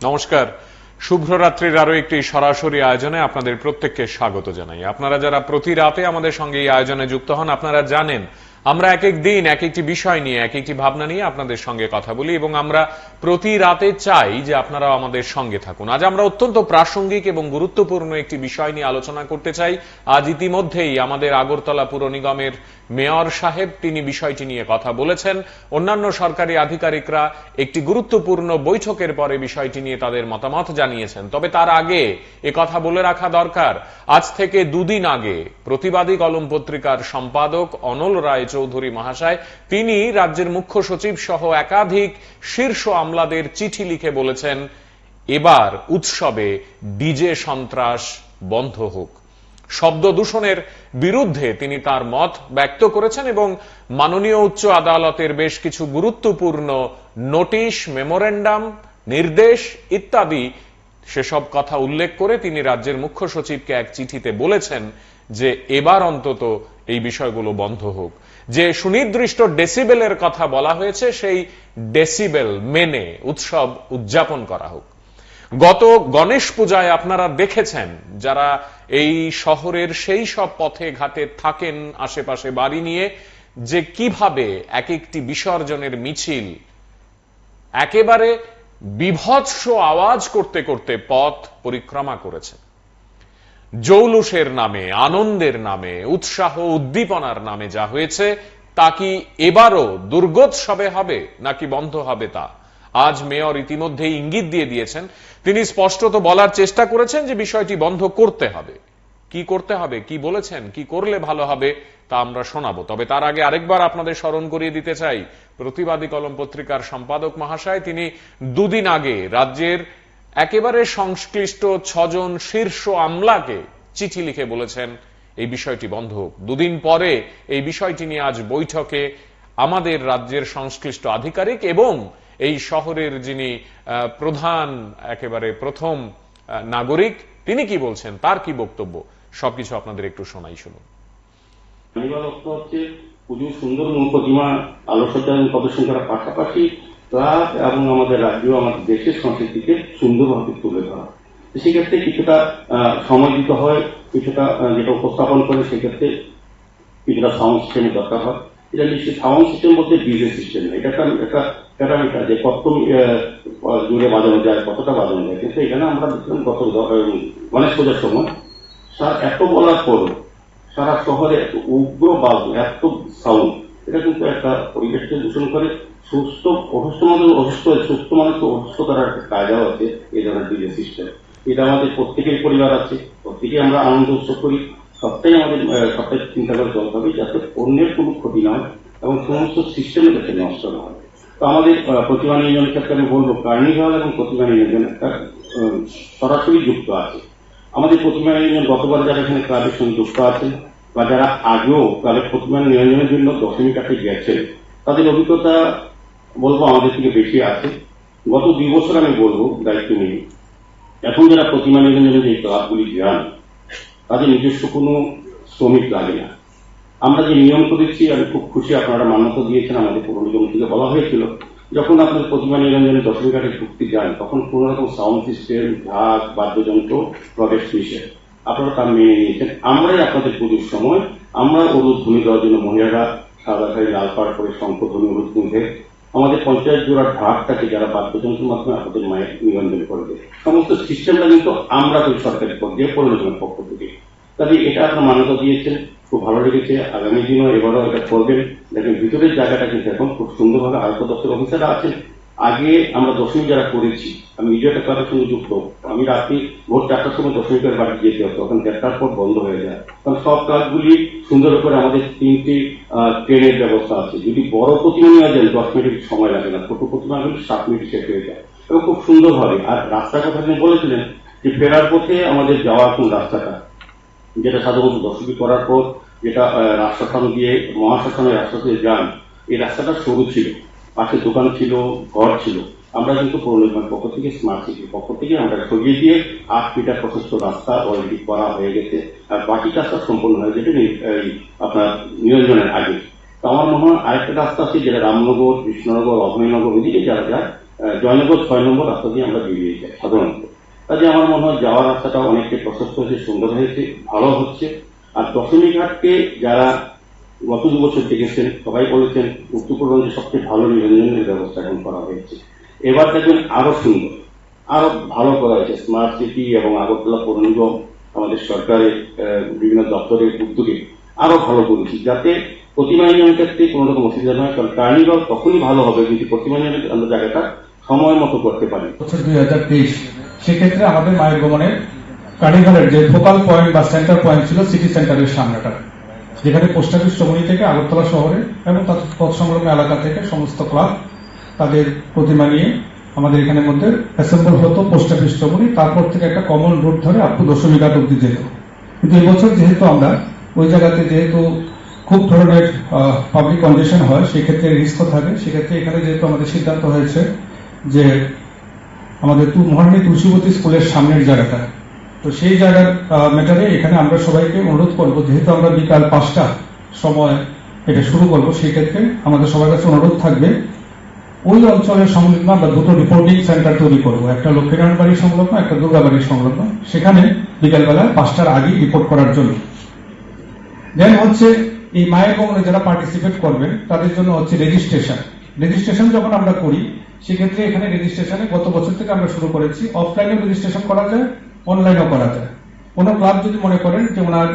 নমস্কার, শুভরাত্রির আরো একটি সরাসরি আয়োজনে আপনাদের প্রত্যেককে স্বাগত জানাই। আপনারা যারা প্রতি রাতে আমাদের সঙ্গে এই আয়োজনে যুক্ত হন, আপনারা জানেন আমরা এক এক দিন এক একটি বিষয় নিয়ে, এক একটি ভাবনা নিয়ে আপনাদের সঙ্গে কথা বলি এবং আমরা প্রতি রাতে চাই যে আপনারা আমাদের সঙ্গে থাকুন। আজ আমরা অত্যন্ত প্রাসঙ্গিক এবং গুরুত্বপূর্ণ একটি বিষয় নিয়ে আলোচনা করতে চাই। আজ ইতিমধ্যেই আমাদের আগরতলা পুর নিগমের মেয়র সাহেব তিনি বিষয়টি নিয়ে কথা বলেছেন। অন্যান্য সরকারি আধিকারিকরা একটি গুরুত্বপূর্ণ বৈঠকের পরে বিষয়টি নিয়ে তাদের মতামত জানিয়েছেন। তবে তার আগে এ কথা বলে রাখা দরকার, আজ থেকে দুদিন আগে প্রতিবাদী কলম পত্রিকার সম্পাদক অনল রায় চৌধুরী মহাশয় তিনি রাজ্যের মুখ্য সচিব সহ একাধিক শীর্ষ আমলাদের চিঠি লিখে বলেছেন এবার উৎসবে ডিজে সন্ত্রাস বন্ধ হোক। শব্দ দূষণের বিরুদ্ধে তিনি তার মত ব্যক্ত করেছেন এবং মাননীয় উচ্চ আদালতের বেশ কিছু গুরুত্বপূর্ণ নোটিশ, মেমোরেন্ডাম, নির্দেশ ইত্যাদি সেসব কথা উল্লেখ করে তিনি রাজ্যের মুখ্য সচিবকে এক চিঠিতে বলেছেন যে এবার অন্তত এই বিষয়গুলো বন্ধ হোক। যে সুনির্দিষ্ট ডেসিবেলের কথা বলা হয়েছে সেই ডেসিবেল মেনে উৎসব উদযাপন করা হোক। গত গণেশ পূজায় আপনারা দেখেছেন যারা এই শহরের সেই সব পথে ঘাটে থাকেন আশেপাশে বাড়ি নিয়ে, যে কিভাবে এক একটি বিসর্জনের মিছিল একেবারে বীভৎস আওয়াজ করতে করতে পথ পরিক্রমা করেছে। জৌলুসের নামে, আনন্দের নামে, উৎসাহ উদ্দীপনার নামে যা হয়েছে তা কি এবারও দুর্গোৎসবে হবে নাকি বন্ধ হবে তা আজ মেয়র ইতিমধ্যে ইঙ্গিত দিয়ে দিয়েছেন। তিনি স্পষ্টত বলার চেষ্টা করেছেন যে বিষয়টি বন্ধ করতে হবে। কি করতে হবে, কি বলেছেন, কি করলে ভালো হবে তা আমরা শোনাবো। তবে তার আগে আরেকবার আপনাদের স্মরণ করিয়ে দিতে চাই, প্রতিবাদী কলম পত্রিকার সম্পাদক মহাশয় তিনি দুদিন আগে রাজ্যের একেবারে সংশ্লিষ্ট 6 জন শীর্ষ আমলাকে চিঠি লিখে বলেছেন এই বিষয়টি বন্ধ হোক। দুদিন পরে এই বিষয়টি নিয়ে আজ বৈঠকে আমাদের রাজ্যের সংশ্লিষ্ট আধিকারিক এবং এই শহরের যিনি প্রধান একেবারে প্রথম নাগরিক তিনি কি বলছেন, তার কি বক্তব্য, সবকিছু আপনাদের একটু শোনাই। শুনুন। পুজোর সুন্দর প্রতিমা আলোকসজ্জা এবং প্রদর্শন করার পাশাপাশি ক্লাব এবং আমাদের রাজ্য, আমাদের দেশের সংস্কৃতিকে সুন্দরভাবে তুলে ধরা, সেক্ষেত্রে কিছুটা সময় দিতে হয়, কিছুটা যেটা উপস্থাপন করে সেক্ষেত্রে কিছুটা সাউন্ড সিস্টেমের দরকার হয়। এটা নিশ্চয়ই সাউন্ড সিস্টেম বলতে ডিজে সিস্টেম না, এটা একটা প্যারামিটার যে কত জোরে বাজানো যায়, কতটা বাজানো যায়। কিন্তু এখানে আমরা দেখলাম গত গণেশ পূজার সময় এত বলার পরও সারা শহরে এত উগ্র বাজু, এত সাউন্ড, এটা কিন্তু একটা পরিবেশকে দূষণ করে। সুস্থ সুস্থ মানুষকে অসুস্থ করার একটা কায়দাও আছে এই ধরনের ডিজে সিস্টেম। এটা আমাদের প্রত্যেকের পরিবার আছে, প্রত্যেকেই আমরা আনন্দ উৎসব করি, সবটাই চিন্তা করে চলতে হবে যাতে অন্যের কোনো ক্ষতি না হয় এবং সমস্ত সিস্টেমের কাছে নষ্ট না হয়। তো আমাদের প্রতিমা নিয়োজনের ক্ষেত্রে আমি বলবো কার্নিভাল এবং প্রতিমা নিয়োজন একটা সরাসরি যুক্ত আছে। আমাদের প্রতিমা নিয়োজন গতবার যারা এখানে ক্লাবের সঙ্গে যুক্ত আছেন বা যারা আগেও ক্লাবের প্রতিমা নিয়োজনের জন্য দশমী কাছে গেছেন, তাদের অভিজ্ঞতা বলবো আমাদের থেকে বেশি আছে। গত 2 বছর আমি বলবো দায়িত্ব নিয়ে, এখন যারা প্রতিমা নিয়োজনের যে ক্লাবগুলি যান তাদের নিজস্ব কোনো শ্রমিক লাগে না। আমরা যে নিয়ম করেছি আমি খুব খুশি, আপনারা মান্যতা দিয়েছেন। আমাদের পুরো নিয়ম থেকে বলা হয়েছিল যখন আপনার প্রতিমা নিরঞ্জনে দশমী ঘাটে ঢুকতে যান তখন কোন রকম সাউন্ড সিস্টেম, ঢাক, বাদ্যযন্ত্র প্রবেশ নিষেধ, আপনারা তার মেনে নিয়েছেন। আমরাই আপনাদের পুজোর সময় আমরা উলুধ্বনি দেওয়ার জন্য মহিলারা সাদা শাড়ি লাল পাড় করে শঙ্খধ্বনি উলুধ্বনি আমাদের পঞ্চায়েত জোড়া ঢাকটাকে যারা বাদ্যযন্ত্রের মাধ্যমে আপনাদের মায়ের নিরঞ্জন করবে, সমস্ত সিস্টেমটা কিন্তু আমরা ওই সরকারি পর্যায়ে পরিচালনার পক্ষ থেকে। তাহলে এটা আপনার মান্যতা দিয়েছেন, খুব ভালো লেগেছে। আগামী দিনও এবারও এটা করবেন। দেখেন ভিতরের জায়গাটা কিন্তু এখন খুব সুন্দরভাবে আয়ুক্ত দপ্তর অফিসাররা আছেন। আগে আমরা দশমী যারা করেছি, আমি নিজেটা ক্লাবের সঙ্গে যুক্ত, আমি রাত্রি ভোর 4টার সময় দশমী করে বাড়ি যেতে হতো, তখন 1টার পর বন্ধ হয়ে যায়। কারণ সব ক্লাবগুলি সুন্দর করে আমাদের 3টি ট্রেনের ব্যবস্থা আছে। যদি বড় প্রতিমা নিয়ে যান 10 মিনিট সময় লাগে না, ছোট প্রতিমা হলে 7 মিনিট শেষ হয়ে যায় এবং খুব সুন্দরভাবে। আর রাস্তার কথা আপনি বলেছিলেন যে ফেরার পথে আমাদের যাওয়ার কোন রাস্তাটা, যেটা সাধারণত দশমী করার পর যেটা রাস্তাখান দিয়ে মহাশ্মশানের রাস্তা দিয়ে যান, এই রাস্তাটা সরু ছিল, পাশে দোকান ছিল, ঘর ছিল। আমরা কিন্তু পৌর নিগমের পক্ষ থেকে, স্মার্ট সিটির পক্ষ থেকে আমরা সরিয়ে দিয়ে 8 মিটার প্রশস্ত রাস্তা অলরেডি করা হয়ে গেছে। আর বাকি কাজটা সম্পূর্ণ হয়ে যেটা আপনার নিরঞ্জনের আগে। তো আমার মনে হয় আরেকটা রাস্তা আছে যেটা রামনগর, কৃষ্ণনগর, অভয়নগর, ওইদিকে যারা যায় জয়নগর 6 নম্বর রাস্তা দিয়ে আমরা বেরিয়ে যাই সাধারণত। কাজে আমার মনে হয় যাওয়ার রাস্তাটা অনেকটাই প্রশস্ত হয়েছে, সুন্দর হয়েছে, ভালো হচ্ছে। আর দশমী ঘাটকে যারা গত 2 বছর দেখেছেন সবাই বলেছেন উত্তরপূর্বাঞ্চলের সবচেয়ে ভালো নিরঞ্জনের ব্যবস্থা এখন করা হয়েছে। এবার দেখবেন আরো সুন্দর, আরো ভালো করা হয়েছে। স্মার্ট সিটি এবং আগরতলা পৌর নিগম আমাদের সরকারের বিভিন্ন দপ্তরের উদ্যোগে আরো ভালো করেছি, যাতে প্রতিমা ইউনিয়নের ক্ষেত্রে কোনো রকম অসুবিধা নয়। কারণ কার্নিভাল তখনই ভালো হবে যদি প্রতিমা ইউনিয়নের আমরা জায়গাটা সময় মতো করতে পারি। 2023 সেক্ষেত্রে আমাদের মায়ের গমনের কার্নিভালের যে ফোকাল পয়েন্ট বা সেন্টার পয়েন্ট ছিল সিটি সেন্টারের সামনেটা, যেখানে পোস্ট অফিস চমুনি থেকে আগরতলা শহরে এবং তৎসংলগ্ন এলাকা থেকে সমস্ত ক্লাব তাদের প্রতিমা নিয়ে আমাদের এখানের মধ্যে অ্যাসেম্বল হতো পোস্ট অফিস চমুনি, তারপর থেকে একটা কমন রুট ধরে আপু দশমী ঘাট অব্দি যেত। কিন্তু এবছর যেহেতু আমরা ওই জায়গাতে যেহেতু খুব ধরনের পাবলিক কন্ডিশন হয়, সেক্ষেত্রে রিস্ক থাকে, সেক্ষেত্রে এখানে যেহেতু আমাদের সিদ্ধান্ত হয়েছে যে আমাদের মহারানী তুলসীবতী স্কুলের সামনের জায়গাটা, তো সেই জায়গার ম্যাটারে এখানে আমরা সবাইকে অনুরোধ করব, যেহেতু আমরা বিকাল 5টা সময় এটা শুরু করব, সেই ক্ষেত্রে আমাদের সবার কাছে অনুরোধ থাকবে ওই অঞ্চলের সংলগ্ন আমরা দুটো রিপোর্টিং সেন্টার তৈরি করব, একটা লক্ষ্মীনারায়ণ বাড়ির সংলগ্ন, একটা দুর্গাবাড়ির সংলগ্ন, সেখানে বিকালবেলা 5টার আগে রিপোর্ট করার জন্য। দেন হচ্ছে এই মায়ের গমনে যারা পার্টিসিপেট করবেন তাদের জন্য হচ্ছে রেজিস্ট্রেশন যখন আমরা করি সেক্ষেত্রে এখানে রেজিস্ট্রেশনে গত বছর থেকে আমরা শুরু করেছি, অফলাইনে রেজিস্ট্রেশন করা যায়, অনলাইনেও করা যায়। কোন ক্লাব যদি মনে করেন যে ওনার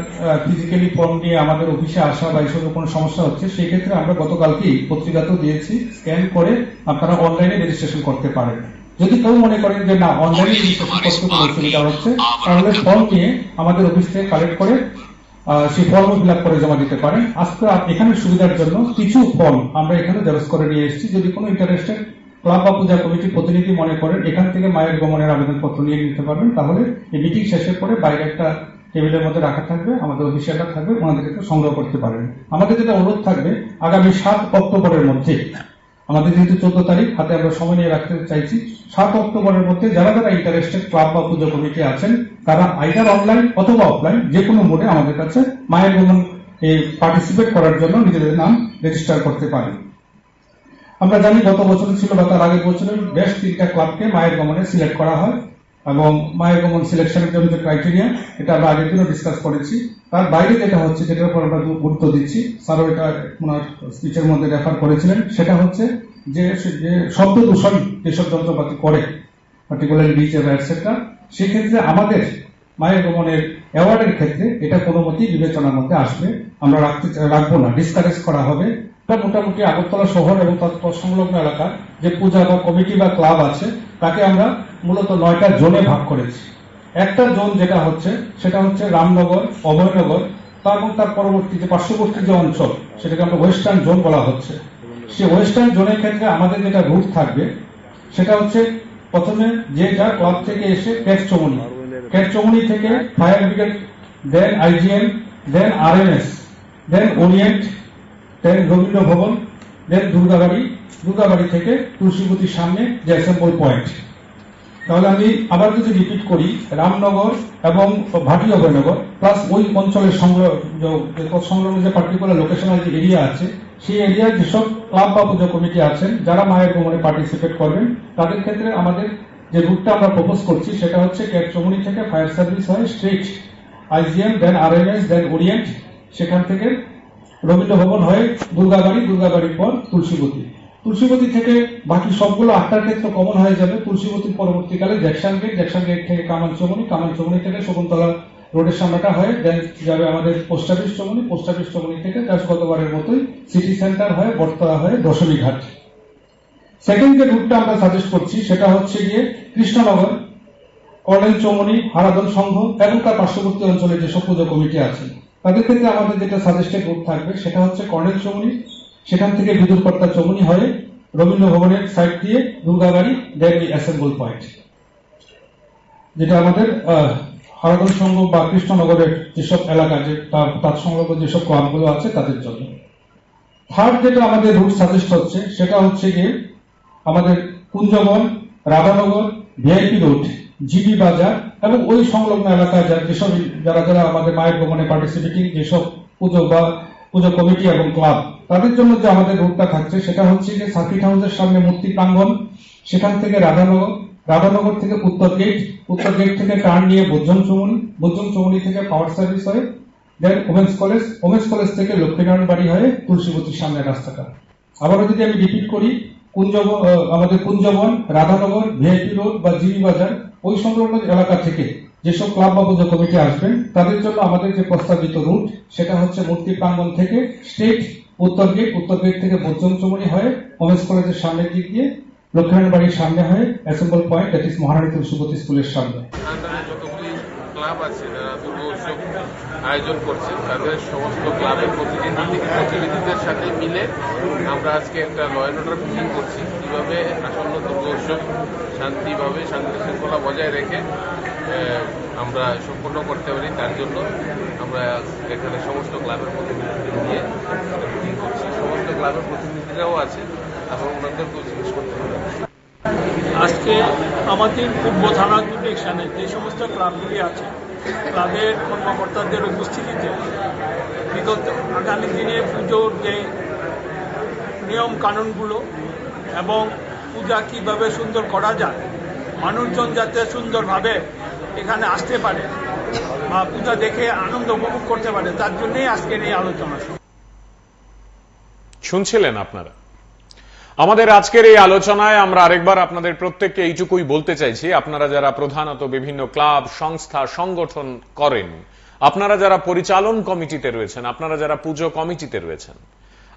ফিজিক্যালি ফর্ম নিয়ে আমাদের অফিসে আসা বা এইসব কোনো সমস্যা হচ্ছে, সেই ক্ষেত্রে আমরা গতকালকেই পত্রিকাতেও দিয়েছি, স্ক্যান করে আপনারা অনলাইনে রেজিস্ট্রেশন করতে পারেন। যদি কেউ মনে করেন যে না অনলাইনে রেজিস্ট্রেশন করতে কোনো অসুবিধা হচ্ছে, তাহলে ফর্ম নিয়ে আমাদের অফিস থেকে কালেক্ট করে সেই ফর্ম ফিল আপ করে জমা দিতে পারেন। আজকে এখানে সুবিধার জন্য কিছু ফর্ম আমরা এখানে জেরক্স করে নিয়ে এসেছি, যদি কোনো ইন্টারেস্টেড ক্লাব বা পূজা কমিটির প্রতিনিধি মনে করেন এখান থেকে মায়ের গমনের আবেদনপত্র নিয়ে নিতে পারবেন, তাহলে এই মিটিং শেষের পরে বাইরে একটা টেবিলের মধ্যে রাখা থাকবে, আমাদের অফিসিয়ালরা থাকবে, ওনাদেরকে একটু সংগ্রহ করতে পারেন। আমাদের যেটা অনুরোধ থাকবে আগামী 7 অক্টোবরের মধ্যে, আমাদের যেহেতু 14 তারিখ হাতে আমরা সময় নিয়ে রাখতে চাইছি, 7 অক্টোবরের মধ্যে যারা যারা ইন্টারেস্টেড ক্লাব বা পুজো কমিটি আছেন তারা আইদার অনলাইন অথবা অফলাইন যে কোনো মোডে আমাদের কাছে মায়ের গমন পার্টিসিপেট করার জন্য নিজেদের নাম রেজিস্টার করতে পারেন। আমরা জানি গত বছর ছিল বা তার আগের বছরের বেশ 3টা ক্লাবকে মায়ের গমনে সিলেক্ট করা হয়, এবং মায়ের গমন সিলেকশনের জন্য যে ক্রাইটেরিয়া এটা আমরা আগের দিনও ডিসকাস করেছি। তার বাইরে যেটা হচ্ছে, যেটার উপর আমরা গুরুত্ব দিচ্ছি, স্যারও এটা ওনার স্পিচের মধ্যে রেফার করেছিলেন, সেটা হচ্ছে যে শব্দ দূষণ যেসব যন্ত্রপাতি করে, পার্টিকুলার ডিজে বা এটসেট্রা, সেক্ষেত্রে আমাদের মায়ের গমনের অ্যাওয়ার্ডের ক্ষেত্রে এটা কোনো মতেই বিবেচনার মধ্যে আসবে, আমরা রাখবো না, ডিসকারেজ করা হবে। মোটামুটি আগরতলা শহর এবং তার সংলগ্ন এলাকার যে পূজা বা কমিটি বা ক্লাব আছে তাকে আমরা মূলত 9টা জোনে ভাগ করেছি। একটা জোন যেটা হচ্ছে সেটা হচ্ছে রামনগর, অভয়নগর, এবং তার পরবর্তী যে পার্শ্ববর্তী যে অঞ্চল সেটাকে আমরা ওয়েস্টার্ন জোন বলা হচ্ছে। সেই ওয়েস্টার্ন জোনের ক্ষেত্রে আমাদের যেটা রুট থাকবে সেটা হচ্ছে প্রথমে যে যার ক্লাব থেকে এসে ক্যাট চমুনি থেকে ফায়ার ব্রিগেড, দেন আইজিএম, দেন আরএমএস, দেন ওরিয়েন্ট, দেন রবীন্দ্র ভবন, দেন দুর্গাবাড়ি থেকে তুলসীবতীর সামনে যে অ্যাসেম্বল পয়েন্ট। তাহলে আমি আবার যদি রিপিট করি, রামনগর এবং ভাটি অভয়নগর প্লাস ওই অঞ্চলের সংলগ্ন যে পার্টিকুলার লোকেশনাল যে এরিয়া আছে, সেই এরিয়ার যেসব ক্লাব বা পুজো কমিটি আছেন যারা মায়ের গমনে পার্টিসিপেট করবেন, তাদের ক্ষেত্রে আমাদের যে রুটটা আমরা প্রপোজ করছি সেটা হচ্ছে ক্যাট চমুনি থেকে ফায়ার সার্ভিস হয় স্ট্রেট আইজিএম, দেন আরএমএস, দেন ওরিয়েন্ট, সেখান থেকে রবীন্দ্র ভবন হয়ে দুর্গাবাড়ির পর তুলসীবতী থেকে বাকি সবগুলো 8টার ক্ষেত্রে কমন হয়ে যাবে। তুলসীবতীর পরবর্তীকালে জ্যাকসন গেট থেকে কামান চমুনি থেকে শকুন্তলা রোডের সামনেটা হয়ে দেন যাবে আমাদের পোস্ট অফিস চমুনি থেকে গতবারের মতোই সিটি সেন্টার হয়ে বটতলা হয়ে দশমী ঘাট। সেকেন্ড যে রুটটা আমরা সাজেস্ট করছি সেটা হচ্ছে গিয়ে কৃষ্ণনগর, কর্নেল চমুনি, হারাদন সংঘ এবং তার পার্শ্ববর্তী অঞ্চলে যেসব পুজো কমিটি আছে তাদের ক্ষেত্রে আমাদের যেটা সাজেস্টেড রুট থাকবে সেটা হচ্ছে কর্নেল চমুনি, সেখান থেকে বিদুরকর্তা চমুনি হয়ে রবীন্দ্র ভবনের সাইড দিয়ে দুর্গাবাড়ি, দেন অ্যাসেম্বল পয়েন্ট, যেটা আমাদের হারাদন সংঘ বা কৃষ্ণনগরের যেসব এলাকা যে তার সংলগ্ন যেসব ক্লাবগুলো আছে তাদের জন্য। থার্ড যেটা আমাদের রুট সাজেস্ট হচ্ছে সেটা হচ্ছে গিয়ে আমাদের Kunjaban, Radhanagar, VIP road, GB বাজার এবং ওই সংলগ্ন এলাকায় যেসব যারা আমাদের মায়ের গমনে পার্টিসিপেটিং যেসব পুজো বা পুজো কমিটি এবং ক্লাব, তাদের জন্য যে আমাদের রুটটা থাকছে সেটা হচ্ছে যে সার্কিট হাউসের সামনে মূর্তি প্রাঙ্গণ, সেখান থেকে রাধানগর থেকে উত্তর গেট থেকে টার্ন নিয়ে বোজ্জম চৌমুনি থেকে পাওয়ার সার্ভিস হয়ে দেন ওমেন্স কলেজ থেকে লক্ষ্মীনারায়ণ বাড়ি হয়ে তুলসীবতীর সামনে রাস্তাটা। আবারও যদি আমি রিপিট করি, আমাদের কুঞ্জবন, রাধানগর, ভিআইপি রোড বা জিবি বাজার ওই সংলগ্ন এলাকা থেকে যেসব ক্লাব বা পুজো কমিটি আসবেন তাদের জন্য আমাদের যে প্রস্তাবিত রুট সেটা হচ্ছে মূর্তি প্রাঙ্গণ থেকে স্ট্রেট উত্তর গেট থেকে বোজ্জম চৌমুনি হয়ে ওমেন্স কলেজের সামনের দিক দিয়ে লক্ষ্মীনারায়ণ বাড়ির সামনে হয়ে অ্যাসেম্বল পয়েন্ট, দ্যাট ইজ মহারানী তুলসীবতী স্কুলের সামনে। যতগুলি ক্লাব আছে যারা দুর্গ উৎসব আয়োজন করছে তাদের সমস্ত ক্লাবের প্রতিনিধিদের সাথে মিলে আমরা আজকে একটা ল অ্যান্ড অর্ডার মিটিং করছি, কিভাবে আসন্ন দুর্গ উৎসব শান্তি শৃঙ্খলা বজায় রেখে আমরা সম্পন্ন করতে পারি। তার জন্য আমরা এখানে সমস্ত ক্লাবের প্রতিনিধিদের নিয়ে মিটিং করছি। সমস্ত ক্লাবের প্রতিনিধিরাও আছে এবং ওনাদেরকেও জিজ্ঞেস করতে হবে। আজকে আমাদের পূর্ব থানা জুডিকশনে যে সমস্ত ক্লাবগুলি আছে ক্লাবের কর্মকর্তাদের উপস্থিতিতে বিগত আগামী দিনে পুজোর যে নিয়ম কানুনগুলো এবং পূজা কীভাবে সুন্দর করা যায়, মানুষজন যাতে সুন্দরভাবে এখানে আসতে পারে বা পূজা দেখে আনন্দ উপভোগ করতে পারে, তার জন্যই আজকের এই আলোচনা। শুনছিলেন আপনারা আমাদের আজকের এই আলোচনায়। আমরা আরেকবার আপনাদের প্রত্যেককে এইটুকুই বলতে চাইছি, আপনারা যারা প্রধানত বিভিন্ন ক্লাব, সংস্থা, সংগঠন করেন, আপনারা যারা পরিচালন কমিটিতে রয়েছেন, আপনারা যারা পুজো কমিটিতে রয়েছেন,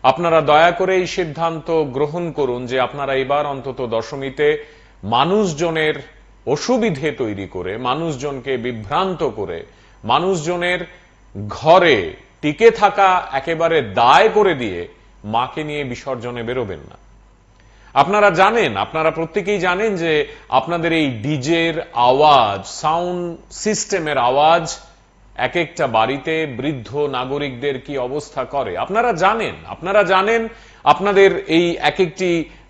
আপনারা দয়া করে এই সিদ্ধান্ত গ্রহণ করুন যে আপনারা এবার অন্তত দশমীতে মানুষজনের অসুবিধে তৈরি করে, মানুষজনকে বিভ্রান্ত করে, মানুষজনের ঘরে টিকে থাকা একেবারে দায় করে দিয়ে মাকে নিয়ে বিসর্জনে বেরোবেন না। আপনারা জানেন, আপনারা প্রত্যেকেই জানেন যে আপনাদের এই ডিজের আওয়াজ, সাউন্ড সিস্টেমের আওয়াজ এক একটা বাড়িতে বৃদ্ধ নাগরিকদের কি অবস্থা করে। আপনারা জানেন আপনাদের এই এক একটি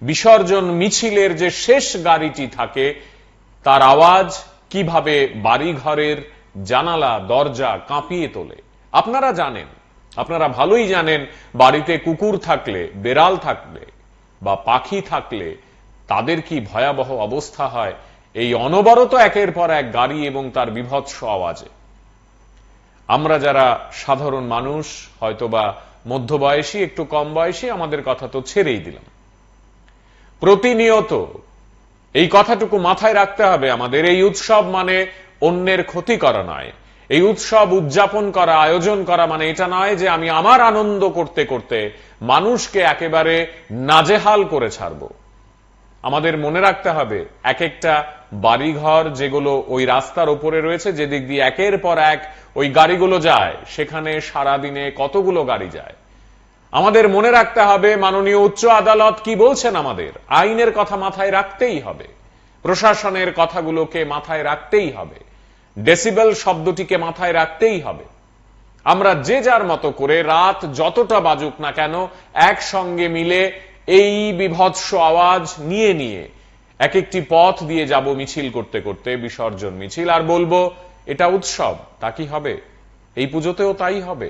বিসর্জন মিছিলের যে শেষ গাড়িটি থাকে তার আওয়াজ কিভাবে বাড়ি ঘরের জানালা দরজা কাঁপিয়ে তোলে। আপনারা ভালোই জানেন বাড়িতে কুকুর থাকলে, বেড়াল থাকলে বা পাখি থাকলে তাদের কি ভয়াবহ অবস্থা হয় এই অনবরত একের পর এক গাড়ি এবং তার বিভৎস আওয়াজে। আমরা যারা সাধারণ মানুষ, হয়তোবা মধ্যবয়সী, একটু কম বয়সী, আমাদের কথা তো ছেড়েই দিলাম, প্রতিনিয়ত এই কথাটুকু মাথায় রাখতে হবে আমাদের, এই উৎসব মানে অন্যের ক্ষতি করা নয়। এই উৎসব উদযাপন করা, আয়োজন করা মানে এটা নয় যে আমি আমার আনন্দ করতে করতে মানুষকে একেবারে নাজেহাল করে ছাড়ব। আমাদের মনে রাখতে হবে এক একটা বাড়িঘর যেগুলো ওই রাস্তার উপরে রয়েছে, যেদিক দিয়ে একের পর এক ওই গাড়িগুলো যায়, সেখানে সারাদিনে কতগুলো গাড়ি যায়। আমাদের মনে রাখতে হবে মাননীয় উচ্চ আদালত কি বলছেন, আমাদের আইনের কথা মাথায় রাখতেই হবে, প্রশাসনের কথাগুলোকে মাথায় রাখতেই হবে, ডেসিবেল শব্দটিকে মাথায় রাখতেই হবে। আমরা যে যার মতো করে রাত যতটা বাজুক না কেন একসঙ্গে মিলে এই বিভৎস আওয়াজ নিয়ে এক একটি পথ দিয়ে যাব মিছিল করতে করতে, বিসর্জন মিছিল, আর বলবো এটা উৎসব। তা কি হবে? এই পুজোতেও তাই হবে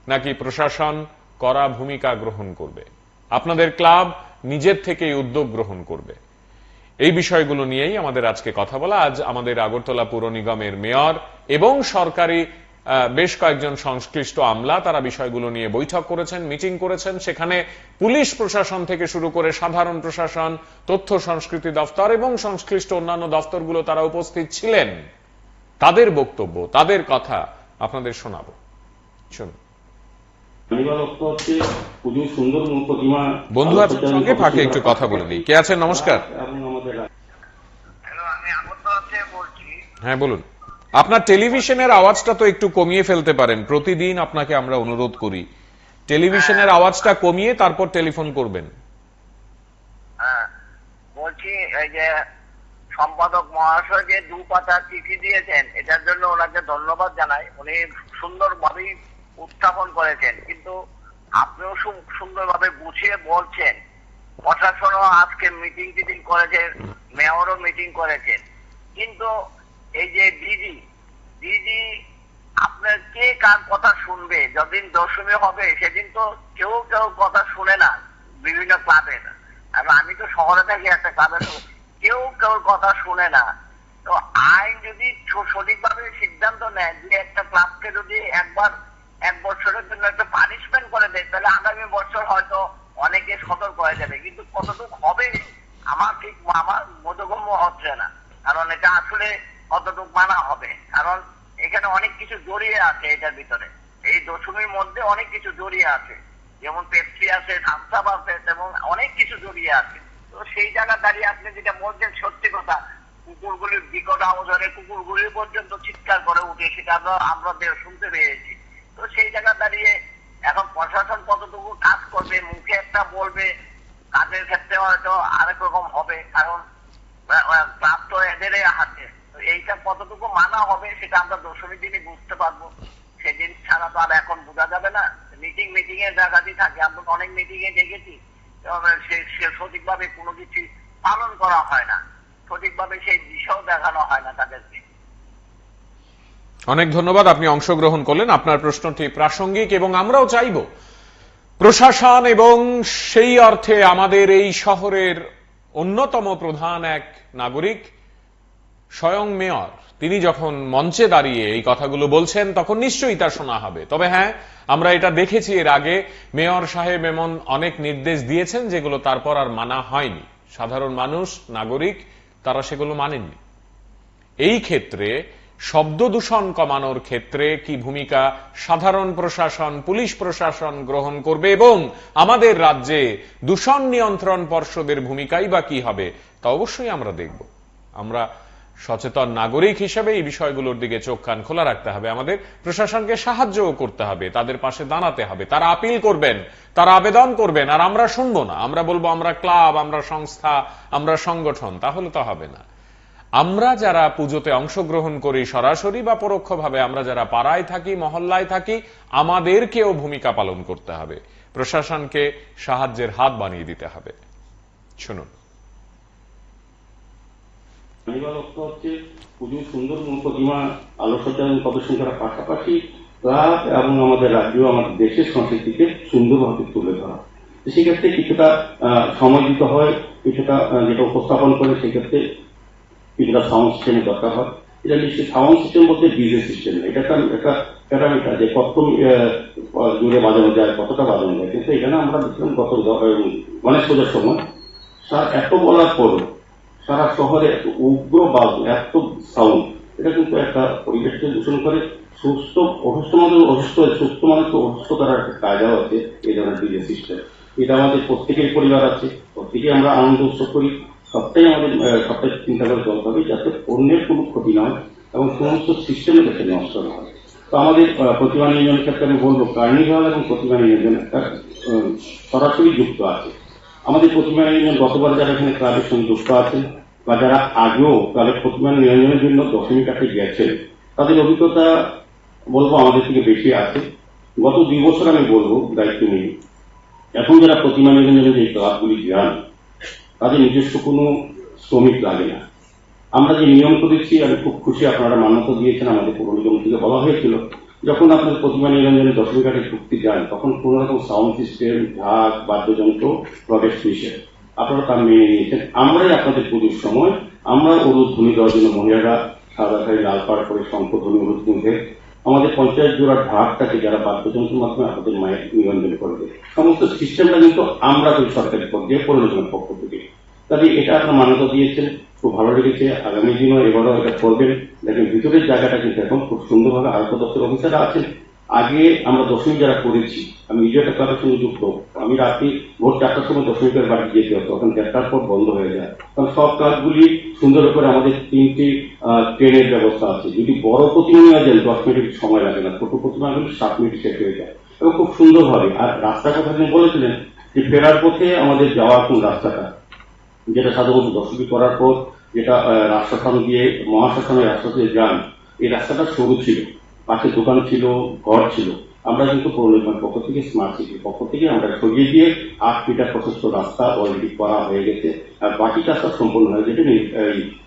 নাকি প্রশাসন কড়া ভূমিকা গ্রহণ করবে? আপনাদের ক্লাব নিজের থেকেই উদ্যোগ গ্রহণ করবে? এই বিষয়গুলো নিয়েই আমাদের আজকে কথা বলা। আজ আমাদের আগরতলা পুর নিগমের মেয়র এবং সরকারি বেশ কয়েকজন সংশ্লিষ্ট আমলা তারা বিষয়গুলো নিয়ে বৈঠক করেছেন, মিটিং করেছেন। সেখানে পুলিশ প্রশাসন থেকে শুরু করে সাধারণ প্রশাসন, তথ্য সংস্কৃতি দফতর এবং সংশ্লিষ্ট অন্যান্য দফতরগুলো তারা উপস্থিত ছিলেন। তাদের বক্তব্য, তাদের কথা আপনাদের শোনাবো, শুনুন। বন্ধু আছেন সঙ্গে, ফাঁকে একটু কথা বলে নিই। কে আছেন? নমস্কার। হ্যাঁ বলুন। আপনার টেলিভিশনের আওয়াজটা তো একটু কমিয়ে ফেলতে পারেন, প্রতিদিন আপনাকে আমরা অনুরোধ করি টেলিভিশনের আওয়াজটা কমিয়ে তারপর টেলিফোন করবেন। বলছি এই যে সম্পাদক মহাশয় যে 2 পাতা চিঠি দিয়েছেন, এটার জন্য ওনাকে ধন্যবাদ জানাই। উনি সুন্দরভাবেই উত্থাপন করেছেন, কিন্তু আপনিও সুন্দরভাবে গুছিয়ে বলছেন। প্রশাসনও আজকে মিটিং করেছেন, মেয়রও মিটিং করেছেন, কিন্তু এই যে ডিজি আপনার কে কার কথা শুনবে? যতদিন দশমী হবে সেদিন তো কেউ কথা শুনে না বিভিন্ন ক্লাবের। আর আমি তো শহরে থাকি, একটা ক্লাবের কেউ কথা শুনে না। তো আইন যদি সঠিকভাবে সিদ্ধান্ত নেয় যে একটা ক্লাবকে যদি একবার 1 বছরের জন্য একটা পানিশমেন্ট করে দেয়, তাহলে আগামী বছর হয়তো অনেকে সতর্ক হয়ে যাবে। কিন্তু কতটুকু হবে আমার বোধগম্য হচ্ছে না, কারণ এটা আসলে কতটুকু মানা হবে। কারণ এখানে অনেক কিছু জড়িয়ে আছে এটার ভিতরে, এই দশমীর মধ্যে অনেক কিছু জড়িয়ে আছে, যেমন পেপসি আছে, থামস আপ আছে, এবং অনেক কিছু জড়িয়ে আছে। তো সেই জায়গা দাঁড়িয়ে আপনি যেটা বলছেন সত্যি কথা, কুকুরগুলির বিকট আওয়াজে কুকুরগুলি পর্যন্ত চিৎকার করে উঠে, সেটা আমরা শুনতে পেয়েছি। তো সেই জায়গা দাঁড়িয়ে এখন প্রশাসন কতটুকু কাজ করবে, মুখে একটা বলবে, কাজের ক্ষেত্রে হয়তো আরেক রকম হবে, কারণ ক্লাব তো এদের হাতে। তো এইটা কতটুকু মানা হবে সেটা আমরা দশমীর দিনই বুঝতে পারবো, সেদিন ছাড়া তো আর এখন বোঝা যাবে না। মিটিং এর জায়গাতেই থাকে, আমরা অনেক মিটিং এ দেখেছি সে সঠিকভাবে কোনো কিছু পালন করা হয় না, সঠিকভাবে সেই দিশাও দেখানো হয় না তাদেরকে। অনেক ধন্যবাদ, আপনি অংশগ্রহণ করলেন। আপনার প্রশ্নটি প্রাসঙ্গিক এবং আমরাও চাইব প্রশাসন এবং সেই অর্থে আমাদের এই শহরের অন্যতম প্রধান এক নাগরিক স্বয়ং মেয়র, তিনি যখন মঞ্চে দাঁড়িয়ে এই কথাগুলো বলছেন তখন নিশ্চয়ই তা শোনা হবে। তবে হ্যাঁ, আমরা এটা দেখেছি এর আগে মেয়র সাহেব এমন অনেক নির্দেশ দিয়েছেন যেগুলো তারপর আর মানা হয়নি। সাধারণ মানুষ, নাগরিক, তারা সেগুলো মানেননি। এই ক্ষেত্রে শব্দ দূষণ কমানোর ক্ষেত্রে কি ভূমিকা সাধারণ প্রশাসন, পুলিশ প্রশাসন গ্রহণ করবে এবং আমাদের রাজ্যে দূষণ নিয়ন্ত্রণ পর্ষদের ভূমিকাই বা কি হবে, তা অবশ্যই আমরা দেখব। আমরা সচেতন নাগরিক হিসেবে এই বিষয়গুলোর দিকে চোখ কান খোলা রাখতে হবে। আমাদের প্রশাসনকে সাহায্যও করতে হবে, তাদের পাশে দাঁড়াতে হবে। তারা আপিল করবেন, তারা আবেদন করবেন, আর আমরা শুনবো না। আমরা বলবো আমরা ক্লাব, আমরা সংস্থা, আমরা সংগঠন, তাহলে তো হবে না। আমরা যারা পুজোতে অংশগ্রহণ করি সরাসরি বা পরোক্ষভাবে, আমরা যারা পাড়ায় থাকি, মহল্লায় থাকি, আমাদেরকেও ভূমিকা পালন করতে হবে। প্রশাসনকে সাহায্যের হাত বানিয়ে দিতে হবে। শুনুন। লক্ষ্য হচ্ছে পুজোর সুন্দর প্রতিমা আলোকসজ্জা এবং প্রদর্শন করার পাশাপাশি ক্লাব এবং আমাদের রাজ্য, আমাদের দেশের সংস্কৃতিকে সুন্দরভাবে তুলে ধরা। সেক্ষেত্রে কিছুটা সময় দিতে হয়, কিছুটা যেটা উপস্থাপন করে সেক্ষেত্রে কিছুটা সাউন্ড সিস্টেমের দরকার হয়। এটা নিশ্চয়ই সাউন্ড সিস্টেম বলতে ডিজে সিস্টেম, এটা একটা প্যারামিটার যে কত জুড়ে বাজানো যায়, কতটা বাজানো যায়। কিন্তু এখানে আমরা দেখলাম গত গণেশ পূজার সময় এত বলার পরও সারা শহরে এত উগ্র বাজ, এত সাউন্ড, এটা কিন্তু একটা পরিবেশকে দূষণ করে। সুস্থ মানুষকে অসুস্থ করার একটা কায়দা আছে এই ধরনের ডিজে সিস্টেম। এটা আমাদের প্রত্যেকের পরিবার আছে, প্রত্যেকে আমরা আনন্দ উৎসব করি, সবটাই চিন্তা করে চলতে হবে যাতে অন্যের কোনো ক্ষতি না হয় এবং সমস্ত সিস্টেমে যাতে নষ্ট না হয়। তো আমাদের প্রতিমা নিয়োজনের ক্ষেত্রে আমি বলবো কার্নিভাল এবং প্রতিমা নিয়োজন একটা সরাসরি যুক্ত আছে। আমাদের প্রতিমা নিয়োজন গতবার যারা এখানে ক্লাবের সঙ্গে যুক্ত আছেন বা যারা আগেও ক্লাবের প্রতিমা নিয়োজনের জন্য দশমী কাটে গেছেন, তাদের অভিজ্ঞতা বলবো আমাদের থেকে বেশি আছে। গত 2 বছর আমি বলবো দায়িত্ব নিয়ে, এখন যারা প্রতিমা নিয়োজনের যে ক্লাবগুলি যান তাদের নিজস্ব কোনো শ্রমিক লাগে না। আমরা যে নিয়ম করেছি আমি খুব খুশি, আপনারা মান্যতা দিয়েছেন। আমাদের পৌর নিগম থেকে বলা হয়েছিল যখন আপনাদের প্রতিমা নিরঞ্জনে দশমী ঘাটে ঢুকতে যান তখন কোন রকম সাউন্ড সিস্টেম, ঢাক, বাদ্যযন্ত্র প্রবেশ নিষেধ, আপনারা তা মেনে নিয়েছেন। আমরাই আপনাদের পুজোর সময় আমরা ধ্বনি দেওয়ার জন্য মহিলারা সাদা শাড়ি লাল পাড় করে শঙ্খধ্বনি মধ্যে আমাদের পঞ্চায়েত জোড়া ঢাকটাকে যারা বাদ্যযন্ত্রের মাধ্যমে আপনাদের মায়ের নিরঞ্জন করবে, সমস্ত সিস্টেমটা কিন্তু আমরা করি সরকারি পর্যায়ে পৌর নিগমের পক্ষ থেকে। তাহলে এটা আপনার মান্যতা দিয়েছেন, খুব ভালো লেগেছে। আগামী দিনও এবারও এটা করবেন। দেখেন ভিতরের জায়গাটা কিন্তু এখন খুব সুন্দরভাবে আয়ুক্ত দপ্তর অফিসাররা আছেন। আগে আমরা দশমী যারা করেছি, আমি নিজে একটা ক্লাবের সঙ্গে যুক্ত, আমি রাত্রি ভোর 4টার সময় দশমীদের বাড়ি যেতে হতো, তখন 1টার পর বন্ধ হয়ে যায়। কারণ সব কাজগুলি সুন্দর করে আমাদের 3টি ট্রেনের ব্যবস্থা আছে। যদি বড় প্রতিমা নেওয়া যায় 10 মিনিট সময় লাগে না, ছোট প্রতিমা হলে 7 মিনিট শেষ হয়ে যায় এবং খুব সুন্দরভাবে। আর রাস্তার কথা তিনি বলেছিলেন যে ফেরার পথে আমাদের যাওয়ার কোন রাস্তাটা, যেটা সাধারণত দশমী করার পর যেটা রাস্তাখান দিয়ে মহাশ্মশানের রাস্তা দিয়ে যান, এই রাস্তাটা সরু ছিল, পাশে দোকান ছিল, ঘর ছিল। আমরা কিন্তু পৌর নিগমের পক্ষ থেকে, স্মার্ট সিটির পক্ষ থেকে আমরা সরিয়ে দিয়ে 8 মিটার প্রশস্ত রাস্তা অলরেডি করা হয়ে গেছে। আর বাকি কাজটা সম্পূর্ণ হয়ে যেতে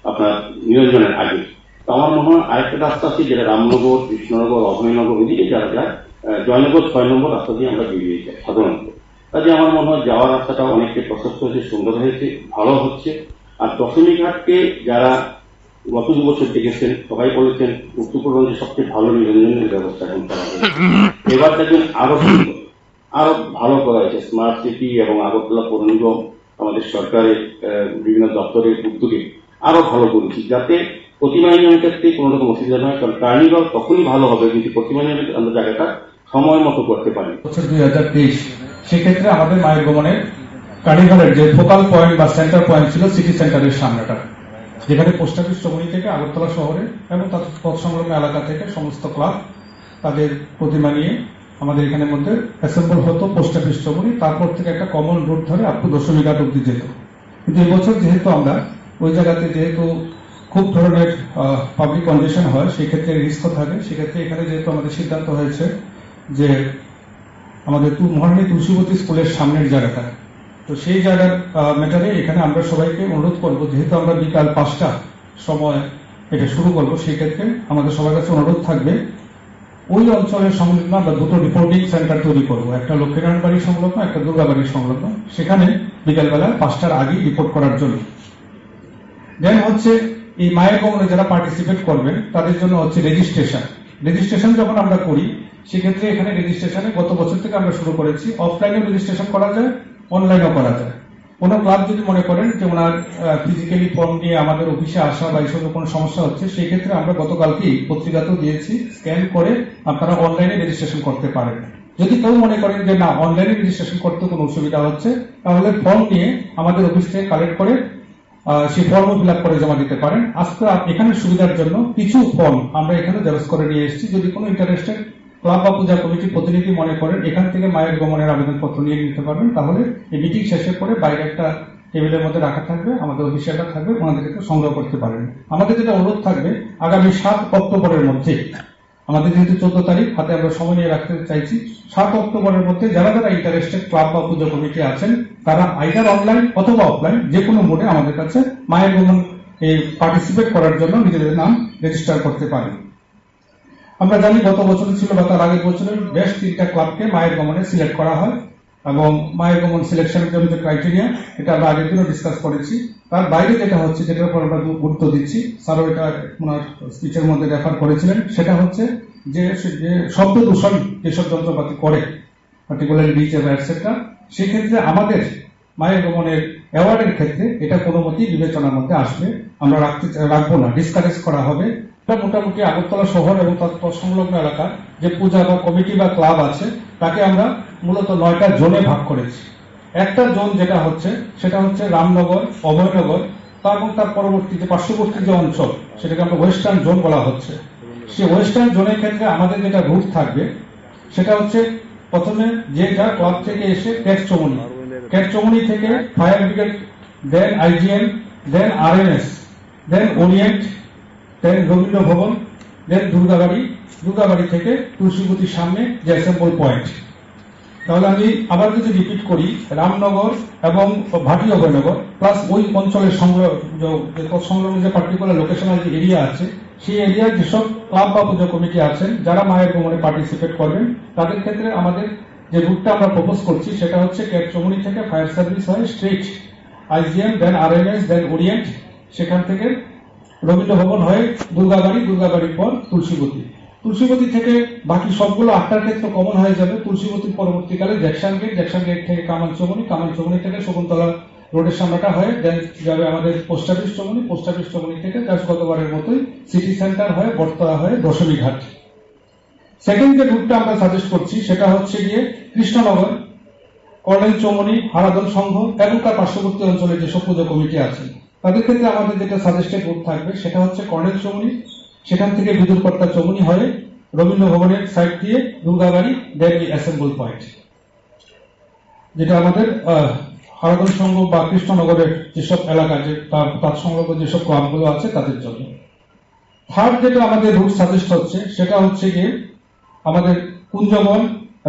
আপনার নিরঞ্জনের আগে। তো আমার মনে হয় আরেকটা রাস্তা আছে যেটা রামনগর, কৃষ্ণনগর, অভয়নগর ওইদিকে যারা যায়, জয়নগর 6 নম্বর রাস্তা দিয়ে আমরা বেরিয়ে যাই সাধারণত। কাজে আমার মনে হয় যাওয়ার রাস্তাটা অনেকটা প্রশস্ত হয়েছে, সুন্দর হয়েছে, ভালো হচ্ছে। আর দশমী ঘাটকে যারা গত 2 বছর দেখেছেন সবাই বলেছেন উত্তরপূর্বাঞ্চলের সবচেয়ে ভালো নিরঞ্জনের ব্যবস্থা এখন করা হয়েছে। এবার দেখবেন আরো সুন্দর, আরো ভালো করা হয়েছে। স্মার্ট সিটি এবং আগরতলা পৌর নিগম আমাদের সরকারের বিভিন্ন দপ্তরের উদ্যোগে আরো ভালো করেছি, যাতে প্রতিমা নিয়মের ক্ষেত্রে কোনো রকম অসুবিধা নয়। কারণ কার্নিভাল তখনই ভালো হবে যদি প্রতিমা নিয়মের আমরা জায়গাটা সময় মতো করতে পারি। বছর 2023 সেক্ষেত্রে আমাদের মায়ের ভবনের কার্নিভালের যে ফোকাল পয়েন্ট বা সেন্টার পয়েন্ট ছিল সিটি সেন্টারের সামনেটা, যেখানে পোস্ট অফিস চমুনি থেকে আগরতলা শহরে এবং তৎসংলগ্ন এলাকা থেকে সমস্ত ক্লাব তাদের প্রতিমা নিয়ে আমাদের এখানের মধ্যে অ্যাসেম্বল হতো পোস্ট অফিস চমুনি, তারপর থেকে একটা কমন রুট ধরে আপ টু দশমী ঘাট অব্দি যেত। কিন্তু এবছর যেহেতু আমরা ওই জায়গাতে যেহেতু খুব ধরনের পাবলিক কনজেশন হয়, সেক্ষেত্রে রিস্ক থাকে, সেক্ষেত্রে এখানে যেহেতু আমাদের সিদ্ধান্ত হয়েছে যে আমাদের মহারানী তুলসীবতী স্কুলের সামনের জায়গাটা, তো সেই জায়গার ম্যাটারে এখানে আমরা সবাইকে অনুরোধ করব, যেহেতু আমরা বিকাল 5টা সময় এটা শুরু করব, সেই ক্ষেত্রে আমাদের সবার কাছে অনুরোধ থাকবে ওই অঞ্চলের সংলগ্ন আমরা দুটো রিপোর্টিং সেন্টার তৈরি করব, একটা লক্ষ্মীনারায়ণ বাড়ির সংলগ্ন, একটা দুর্গাবাড়ির সংলগ্ন, সেখানে বিকালবেলা 5টার আগে রিপোর্ট করার জন্য। দেন হচ্ছে এই মায়ের ভবনে যারা পার্টিসিপেট করবেন তাদের জন্য হচ্ছে রেজিস্ট্রেশন যখন আমরা করি সেক্ষেত্রে এখানে রেজিস্ট্রেশনে গত বছর থেকে আমরা শুরু করেছি, অফলাইনেও রেজিস্ট্রেশন করা যায়, অনলাইনেও করা যায়। কোন ক্লাব যদি মনে করেন যে ওনার ফিজিক্যালি ফর্ম নিয়ে আমাদের অফিসে আসা বা এইসব কোনো সমস্যা হচ্ছে, সেই ক্ষেত্রে আমরা গতকালকেই পত্রিকাতেও দিয়েছি, স্ক্যান করে আপনারা অনলাইনে রেজিস্ট্রেশন করতে পারেন। যদি কেউ মনে করেন যে না অনলাইনে রেজিস্ট্রেশন করতে কোনো অসুবিধা হচ্ছে, তাহলে ফর্ম নিয়ে আমাদের অফিস থেকে কালেক্ট করে সেই ফর্ম ফিল আপ করে জমা দিতে পারেন। আজকে এখানে সুবিধার জন্য কিছু ফর্ম আমরা এখানে জেরক্স করে নিয়ে এসেছি, যদি কোনো ইন্টারেস্টেড ক্লাব বা পূজা কমিটির প্রতিনিধি মনে করেন এখান থেকে মায়ের গমনের আবেদনপত্র নিয়ে নিতে পারবেন, তাহলে এই মিটিং শেষের পরে বাইরে একটা টেবিলের মধ্যে রাখা থাকবে, আমাদের অফিসিয়ালরা থাকবে, ওনাদেরকে সংগ্রহ করতে পারেন। আমাদের যেটা অনুরোধ থাকবে আগামী 7 অক্টোবরের মধ্যে, আমাদের যেহেতু 14 তারিখ হাতে আমরা সময় নিয়ে রাখতে চাইছি, 7 অক্টোবরের মধ্যে যারা যারা ইন্টারেস্টেড ক্লাব বা পূজা কমিটি আছেন তারা আইদার অনলাইন অথবা অফলাইন যে কোনো মোডে আমাদের কাছে মায়ের গমন পার্টিসিপেট করার জন্য নিজেদের নাম রেজিস্টার করতে পারেন। আমরা জানি গত বছর ছিল বা তার আগের বছরের বেশ 3টা ক্লাবকে মায়ের গমনে সিলেক্ট করা হয়, এবং মায়ের গমন সিলেকশনের জন্য যে ক্রাইটেরিয়া এটা আমরা আগের দিনও ডিসকাস করেছি। তার বাইরে যেটা হচ্ছে, যেটার উপর আমরা গুরুত্ব দিচ্ছি, স্যারও এটা ওনার স্পিচের মধ্যে রেফার করেছিলেন, সেটা হচ্ছে যে শব্দ দূষণ যেসব যন্ত্রপাতি করে পার্টিকুলারলি ডিজে বা এটসেট্রা, সেক্ষেত্রে আমাদের মায়ের গমনের অ্যাওয়ার্ডের ক্ষেত্রে এটা কোনো মতেই বিবেচনার মধ্যে আসবে আমরা রাখবো না, ডিসকারেজ করা হবে। মোটামুটি আগরতলা শহর এবং সংলগ্ন এলাকার যে পূজা বা কমিটি বা ক্লাব আছে তাকে আমরা মূলত 9টা জোনে ভাগ করেছি। একটা জোন যেটা হচ্ছে সেটা হচ্ছে রামনগর, অভয়নগর, এবং তার পরবর্তী যে পার্শ্ববর্তী যে অঞ্চল সেটাকে আমরা ওয়েস্টার্ন জোন বলা হচ্ছে। সেই ওয়েস্টার্ন জোনের ক্ষেত্রে আমাদের যেটা রুট থাকবে সেটা হচ্ছে প্রথমে যে যা ক্লাব থেকে এসে ক্যাটচমনি থেকে ফায়ার ব্রিগেড, দেন আইজিএম, দেন আরএনএস, দেন ওরিয়েন্ট, দেন রবীন্দ্র ভবন, দেন দুর্গাবাড়ি থেকে তুলসীবতীর সামনে যে অ্যাসেম্বল পয়েন্ট। তাহলে আমি আবার যদি রিপিট করি, রামনগর এবং ভাটি অভয়নগর প্লাস ওই অঞ্চলের সংলগ্ন যে পার্টিকুলার লোকেশনাল যে এরিয়া আছে, সেই এরিয়ার যেসব ক্লাব বা পূজা কমিটি আছেন যারা মায়ের গমনে পার্টিসিপেট করবেন, তাদের ক্ষেত্রে আমাদের যে রুটটা আমরা প্রপোজ করছি সেটা হচ্ছে ক্যাটচমনি থেকে ফায়ার সার্ভিস হয় স্ট্রেট আইজিএম, দেন আরএনএস, দেন ওরিয়েন্ট, সেখান থেকে রবীন্দ্র ভবন হয়ে দুর্গাবাড়ির পর তুলসীবতী থেকে বাকি সবগুলো 8টার ক্ষেত্রে কমন হয়ে যাবে। তুলসীবতীর পরবর্তীকালে জ্যাকসন গেট থেকে কামানচমনি থেকে শকুন্তলা রোডের সামনেটা হয়ে দেন যাবে আমাদের পোস্ট অফিস চমনি থেকে গতবারের মতোই সিটি সেন্টার হয়ে বটতলা হয়ে দশমী ঘাট। সেকেন্ড যে রুটটা আমরা সাজেস্ট করছি সেটা হচ্ছে গিয়ে কৃষ্ণনগর, কর্নেল চৌমনি, হারাদন সংঘ এবং তার পার্শ্ববর্তী অঞ্চলে যেসব পুজো কমিটি আছে তাদের ক্ষেত্রে আমাদের যেটা সাজেস্টেড রুট থাকবে সেটা হচ্ছে কর্নেল চৌমনি, সেখান থেকে বিদুরকর্তা চৌমনি হয়ে রবীন্দ্র ভবনের সাইড দিয়ে দুর্গাবাড়ি, দেন অ্যাসেম্বল পয়েন্ট, যেটা আমাদের হারাদন সংঘ বা কৃষ্ণনগরের যেসব এলাকা যে তার সংলগ্ন যেসব ক্লাবগুলো আছে তাদের জন্য। থার্ড যেটা আমাদের রুট সাজেস্ট হচ্ছে সেটা হচ্ছে গিয়ে আমাদের Kunjaban,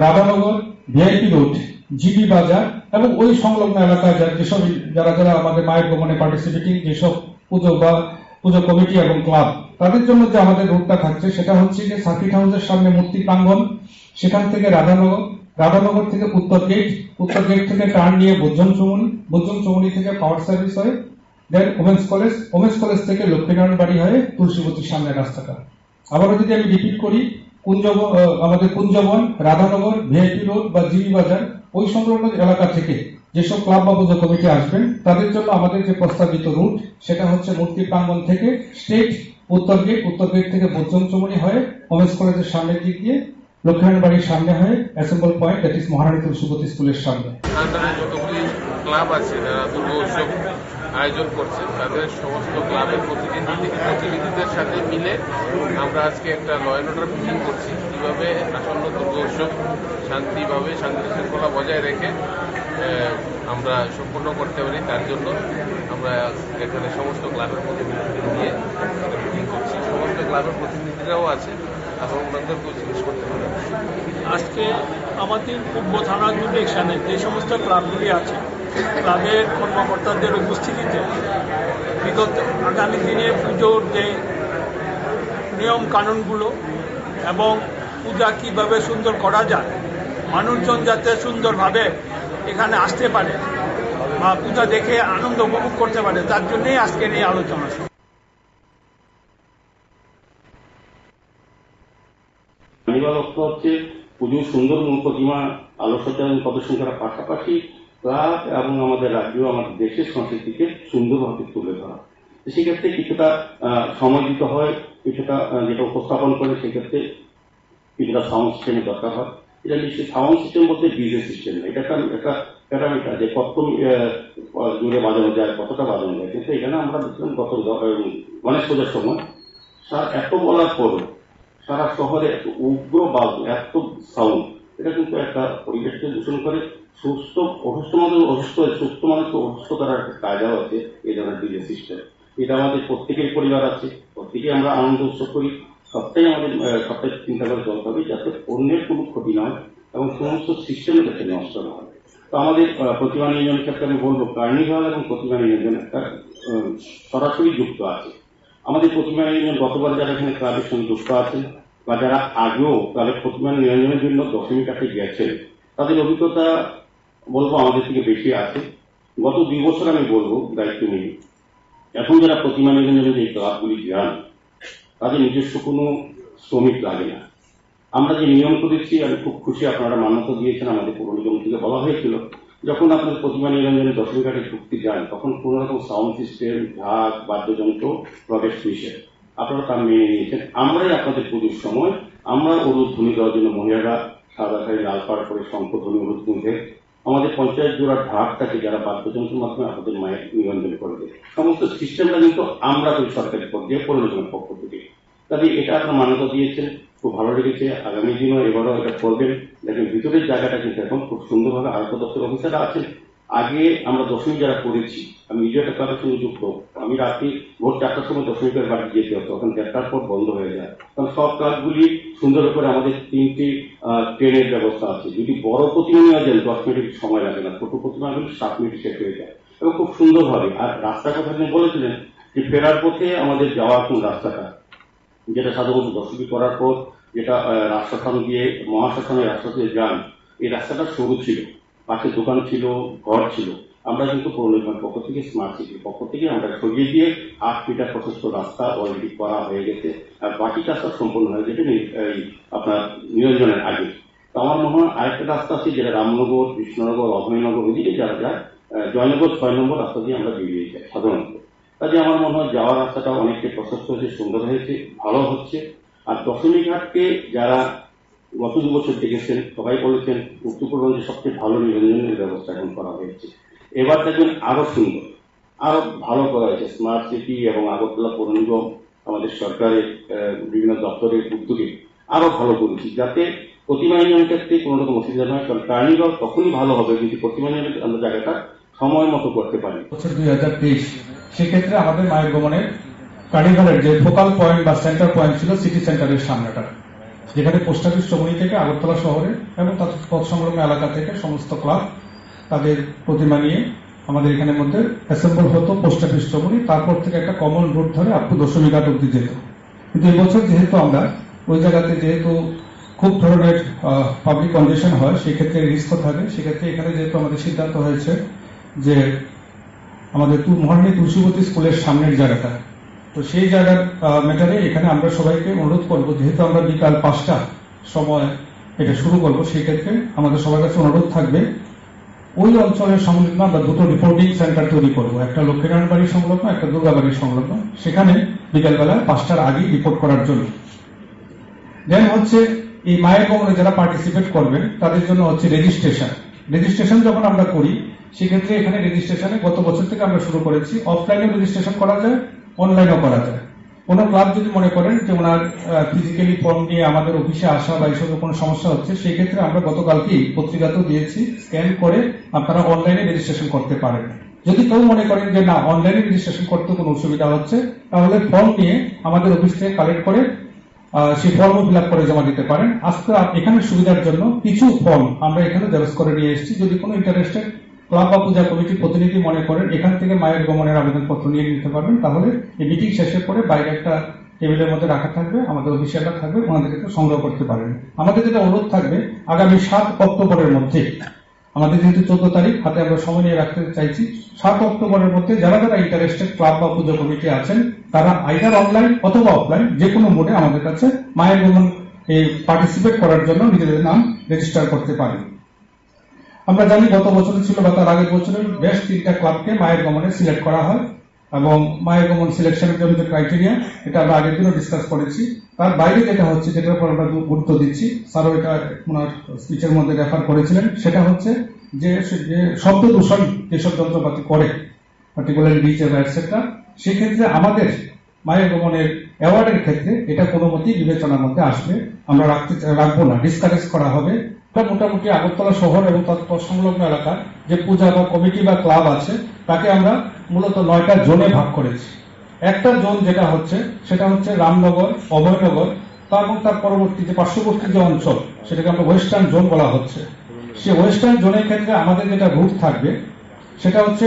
Radhanagar, VIP road, GB বাজার এবং ওই সংলগ্ন এলাকায় যেসব যারা আমাদের মায়ের গমনে পার্টিসিপেটিং যেসব পুজো বা পুজো কমিটি এবং ক্লাব তাদের জন্য যে আমাদের রুটটা থাকছে সেটা হচ্ছে যে সার্কিট হাউসের সামনে মূর্তি প্রাঙ্গণ, সেখান থেকে রাধানগর থেকে উত্তর গেট থেকে টার্ন নিয়ে বজ্জন চৌমুনি থেকে পাওয়ার সার্ভিস হয়ে দেন ওমেন্স কলেজ থেকে লক্ষ্মীনারায়ণ বাড়ি হয়ে তুলসীবতীর সামনে রাস্তাটা। আবারও যদি আমি রিপিট করি, আমাদের কুঞ্জবন, রাধানগর, ভিআইপি রোড বা জিবি বাজার ওই সংলগ্ন এলাকা থেকে যেসব ক্লাব বা পুজো কমিটি আসবেন তাদের জন্য আমাদের যে প্রস্তাবিত রুট সেটা হচ্ছে মূর্তি প্রাঙ্গণ থেকে স্ট্রেট উত্তর গেট থেকে বজ্জন চৌমুনি হয়ে ওমেন্স কলেজের সামনের দিক দিয়ে লক্ষ্মীনারায়ণ বাড়ির সামনে হয়ে অ্যাসেম্বল পয়েন্ট, দ্যাট ইজ মহারানী তুলসীবতী স্কুলের সামনে। আন্ডারে যতগুলি ক্লাব আছে যারা দুর্গা উৎসব আয়োজন করছে তাদের সমস্ত ক্লাবের প্রতিনিধিদের সাথে মিলে আমরা আজকে একটা ল অ্যান্ড অর্ডার মিটিং করছি, কিভাবে আসন্ন দুর্গা উৎসব শান্তি শৃঙ্খলা বজায় রেখে আমরা সম্পন্ন করতে পারি। তার জন্য আমরা এখানে সমস্ত ক্লাবের প্রতিনিধিদের নিয়ে মিটিং করছি। সমস্ত ক্লাবের প্রতিনিধিরাও আছে এবং ওনাদেরকেও জিজ্ঞেস করতে পারে। আজকে আমাদের পূর্ব থানা জুডিকশনে যে সমস্ত ক্লাবগুলি আছে ক্লাবের কর্মকর্তাদের উপস্থিতিতে বিগত আগামী দিনে পুজোর যে নিয়ম কানুনগুলো এবং পূজা কীভাবে সুন্দর করা যায়, মানুষজন যাতে সুন্দরভাবে এখানে আসতে পারে বা পূজা দেখে আনন্দ উপভোগ করতে পারে, তার জন্যই আজকের এই আলোচনা। লক্ষ্য হচ্ছে পুজোর সুন্দর মূল প্রতিমা আলোকসজ্জা এবং প্রদর্শন করার পাশাপাশি ক্লাব এবং আমাদের রাজ্য আমাদের দেশের সংস্কৃতিকে সুন্দরভাবে তুলে ধরা। সেক্ষেত্রে কিছুটা সময় দিতে হয়, কিছুটা যেটা উপস্থাপন করে সেক্ষেত্রে কিছুটা সাউন্ড সিস্টেমের দরকার হয়। এটা নিশ্চয়ই সাউন্ড সিস্টেম বলতে ডিজে সিস্টেম না, এটা একটা প্যারামিটার যে কত জোরে বাজানো যায়, কতটা বাজানো যায়। কিন্তু এখানে আমরা দেখলাম গত গণেশ পূজার সময় এত বলার পর সারা শহরে এত উগ্র বাজ, এত সাউন্ড, এটা কিন্তু একটা পরিবেশকে দূষণ করে। সুস্থ মানুষকে অসুস্থ করার একটা কায়দাও আছে এই ধরনের ডিজে সিস্টেম। এটা আমাদের প্রত্যেকের পরিবার আছে, প্রত্যেকে আমরা আনন্দ উৎসব করি, সবটাই চিন্তা করে চলতে হবে যাতে অন্যের কোনো ক্ষতি না হয় এবং সমস্ত সিস্টেমে যাতে নষ্ট না হয়। তো আমাদের প্রতিমা নিয়োজনের ক্ষেত্রে আমি বলবো কার্নিভাল এবং প্রতিমা নিয়োজন একটা সরাসরি যুক্ত আছে। আমাদের প্রতিমা নিয়োজন গতবার যারা এখানে ক্লাবের সঙ্গে যুক্ত আছেন বা যারা আগেও ক্লাবের প্রতিমা নিয়োজনের জন্য দশমী কাছে গেছেন তাদের অভিজ্ঞতা বলবো আমাদের থেকে বেশি আছে। গত 2 বছর আমি বলবো দায়িত্ব নিয়ে এখন যারা প্রতিমা নিয়োজনের যে ক্লাবগুলি যান তাদের নিজস্ব কোনো শ্রমিক লাগে না। আমরা যে নিয়ম করেছি আমি খুব খুশি, আপনারা মান্যতা দিয়েছেন। আমাদের পৌর নিগম থেকে বলা হয়েছিল যখন আপনার প্রতিমা নিরঞ্জনের দশমী ঘাটে ঢুকতে যান তখন কোন রকম সাউন্ড সিস্টেম, ঢাক, বাদ্যযন্ত্র প্রবেশ নিষেধ, আপনারা তা মেনে নিয়েছেন। আমরাই আপনাদের পুজোর সময় আমরা উলুধ্বনি দেওয়ার জন্য মহিলারা সাদা শাড়ি লাল পাড় করে শঙ্খধ্বনি উলুধ্বনি আমাদের পঞ্চায়েত জোড়ার ঢাকটাকে যারা বাদ্যযন্ত্রের মাধ্যমে আপনাদের মায়ের নিরঞ্জন করে দেয়, সমস্ত সিস্টেমটা কিন্তু আমরা ওই সরকারি পর্যায়ে পৌর নিগমের পক্ষ থেকে। কাজে এটা আপনার মান্যতা দিয়েছেন, খুব ভালো লেগেছে। আগামী দিনও এবারও এটা করবেন। দেখেন ভিতরের জায়গাটা কিন্তু এখন খুব সুন্দরভাবে আরোগ্য দপ্তর অফিসাররা আছেন। আগে আমরা দশমী যারা করেছি, আমি নিজে একটা ক্লাবের সঙ্গে যুক্ত, আমি রাত্রি ভোর 4টার সময় দশমীকের বাড়ি যেতে হতো, তখন 1টার পর বন্ধ হয়ে যায়। কারণ সব ক্লাবগুলি সুন্দর করে আমাদের 3টি ট্রেনের ব্যবস্থা আছে। যদি বড় প্রতিমা নেওয়া যায় 10 মিনিট সময় লাগে না, ছোট প্রতিমাগুলি 7 মিনিট শেষ হয়ে যায় এবং খুব সুন্দরভাবে। আর রাস্তার কথা আপনি বলেছিলেন যে ফেরার পথে আমাদের যাওয়ার কোন রাস্তাটা, যেটা সাধারণত দশমী করার পর যেটা রাস্তাখান দিয়ে মহাশ্মশানের রাস্তা দিয়ে যান, এই রাস্তাটা সরু ছিল, পাশে দোকান ছিল, ঘর ছিল। আমরা কিন্তু পৌর নিগমের পক্ষ থেকে, স্মার্ট সিটির পক্ষ থেকে আমরা সরিয়ে দিয়ে 8 মিটার প্রশস্ত রাস্তা অলরেডি করা হয়ে গেছে। আর বাকি কাজটা সম্পূর্ণ হয়ে গেছে আপনার নিরঞ্জনের আগে। তো আমার মনে হয় আরেকটা রাস্তা আছে যেটা রামনগর, কৃষ্ণনগর, অভয়নগর ওইদিকে যারা যায়, জয়নগর 6 নম্বর রাস্তা দিয়ে আমরা বেরিয়ে যাই সাধারণত। কাজে আমার মনে হয় যাওয়ার রাস্তাটা অনেকটাই প্রশস্ত হয়েছে, সুন্দর হয়েছে, ভালো হচ্ছে। আর দশমী ঘাটকে যারা গত 2 বছর দেখেছেন সবাই বলেছেন উত্তর পূর্বাঞ্চলের সবচেয়ে ভালো নিরঞ্জনের ব্যবস্থা এখন করা হয়েছে। এবার দেখবেন আরো সুন্দর, আরো ভালো করা হয়েছে। স্মার্ট সিটি এবং আগরতলা পৌর নিগম আমাদের সরকারের বিভিন্ন দপ্তরের উদ্যোগে আরো ভালো করেছি যাতে প্রতিমা নির্মাণের ক্ষেত্রে কোনো রকম অসুবিধা নয়। কারণ কার্নিভাল তখনই ভালো হবে যদি প্রতিমা নির্মাণের আমরা জায়গাটা সময় মতো করতে পারি। 2023 সেক্ষেত্রে আমাদের মায়ের গমনের কার্নিভালের যে ফোকাল পয়েন্ট বা সেন্টার পয়েন্ট ছিল সিটি সেন্টারের সামনেটা, যেখানে পোস্ট অফিস চৌমুনি থেকে আগরতলা শহরে এবং তার তৎসংলগ্ন এলাকা থেকে সমস্ত ক্লাব তাদের প্রতিমা নিয়ে আমাদের এখানের মধ্যে অ্যাসেম্বল হতো পোস্ট অফিস চমুনি, তারপর থেকে একটা কমন রুট ধরে আপ টু দশমীঘাট অব্দি যেত। কিন্তু এবছর যেহেতু আমরা ওই জায়গাতে যেহেতু খুব ধরনের পাবলিক কন্ডিশন হয়, সেক্ষেত্রে রিস্ক থাকে, সেক্ষেত্রে এখানে যেহেতু আমাদের সিদ্ধান্ত হয়েছে যে আমাদের মহারানী তুলসীবতী স্কুলের সামনের জায়গাটা, তো সেই জায়গার ম্যাটারে এখানে আমরা সবাইকে অনুরোধ করবো, যেহেতু আমরা বিকাল 5টা সময় এটা শুরু করবো, সেই ক্ষেত্রে আমাদের সবার কাছে অনুরোধ থাকবে ওই অঞ্চলের সংলগ্ন আমরা দুটো রিপোর্টিং সেন্টার তৈরি করবো, একটা লক্ষ্মীনারায়ণ বাড়ির সংলগ্ন, একটা দুর্গা বাড়ির সংলগ্ন, সেখানে বিকালবেলা 5টার আগে রিপোর্ট করার জন্য। দেন হচ্ছে এই মায়ের গমনে যারা পার্টিসিপেট করবেন তাদের জন্য হচ্ছে রেজিস্ট্রেশন যখন আমরা করি, সেক্ষেত্রে এখানে রেজিস্ট্রেশনে গত বছর থেকে আমরা শুরু করেছি, অফলাইনে রেজিস্ট্রেশন করা যায়, অনলাইনেও করা যায়। কোনো ক্লাব যদি মনে করেন যে ওনার ফিজিক্যালি ফর্ম নিয়ে আমাদের অফিসে আসা বা এইসব কোনো সমস্যা হচ্ছে, সেই ক্ষেত্রে আমরা গতকালকেই পত্রিকাতেও দিয়েছি, স্ক্যান করে আপনারা অনলাইনে রেজিস্ট্রেশন করতে পারেন। যদি কেউ মনে করেন যে না অনলাইনে রেজিস্ট্রেশন করতে কোনো অসুবিধা হচ্ছে, তাহলে ফর্ম নিয়ে আমাদের অফিস থেকে কালেক্ট করে সেই ফর্মও ফিল আপ করে জমা দিতে পারেন। আজকে এখানে সুবিধার জন্য কিছু ফর্ম আমরা এখানে জেরক্স করে নিয়ে এসেছি, যদি কোনো ইন্টারেস্টেড ক্লাব বা পূজা কমিটির প্রতিনিধি মনে করেন এখান থেকে মায়ের গমনের আবেদনপত্র নিয়ে নিতে পারবেন, তাহলে এই মিটিং শেষের পরে বাইরে একটা টেবিলের মধ্যে রাখা থাকবে, আমাদের অফিসিয়ালরা থাকবে, ওনাদেরকে সংগ্রহ করতে পারবেন। আমাদের যেটা অনুরোধ থাকবে, আগামী 7 অক্টোবরের মধ্যে, আমাদের যেহেতু 14 তারিখ হাতে আমরা সময় নিয়ে রাখতে চাইছি, 7 অক্টোবরের মধ্যে যারা যারা ইন্টারেস্টেড ক্লাব বা পূজা কমিটি আছেন, তারা আইদার অনলাইন অথবা অফলাইন যে কোনো মোডে আমাদের কাছে মায়ের গমন পার্টিসিপেট করার জন্য নিজেদের নাম রেজিস্টার করতে পারেন। আমরা জানি গত বছরে ছিল বা তার আগের বছরের বেশ 3টা ক্লাবকে মায়ের গমনে সিলেক্ট করা হয়, এবং মায়ের গমন সিলেকশনের জন্য যে ক্রাইটেরিয়া, এটা আমরা আগের দিনও ডিসকাস করেছি। তার বাইরে যেটা হচ্ছে, যেটার উপর আমরা গুরুত্ব দিচ্ছি, স্যারও এটা ওনার স্পিচের মধ্যে রেফার করেছিলেন, সেটা হচ্ছে যে শব্দ দূষণ যেসব যন্ত্রপাতি করে, পার্টিকুলারলি ডিজে বা এটসেট্রা, সেক্ষেত্রে আমাদের মায়ের গমনের অ্যাওয়ার্ডের ক্ষেত্রে এটা কোনো মতেই বিবেচনার মধ্যে আসবে আমরা রাখবো না, ডিসকারেজ করা হবে। মোটামুটি আগরতলা শহর এবং তার সংলগ্ন এলাকার যে পূজা বা কমিটি বা ক্লাব আছে, তাকে আমরা মূলত 9টা জোনে ভাগ করেছি। একটা জোন যেটা হচ্ছে, সেটা হচ্ছে রামনগর, অভয়নগর, এবং তার পরবর্তী যে পার্শ্ববর্তী যে অঞ্চল, সেটাকে আমরা ওয়েস্টার্ন জোন বলা হচ্ছে। সে ওয়েস্টার্ন জোনের ক্ষেত্রে আমাদের যেটা রুট থাকবে, সেটা হচ্ছে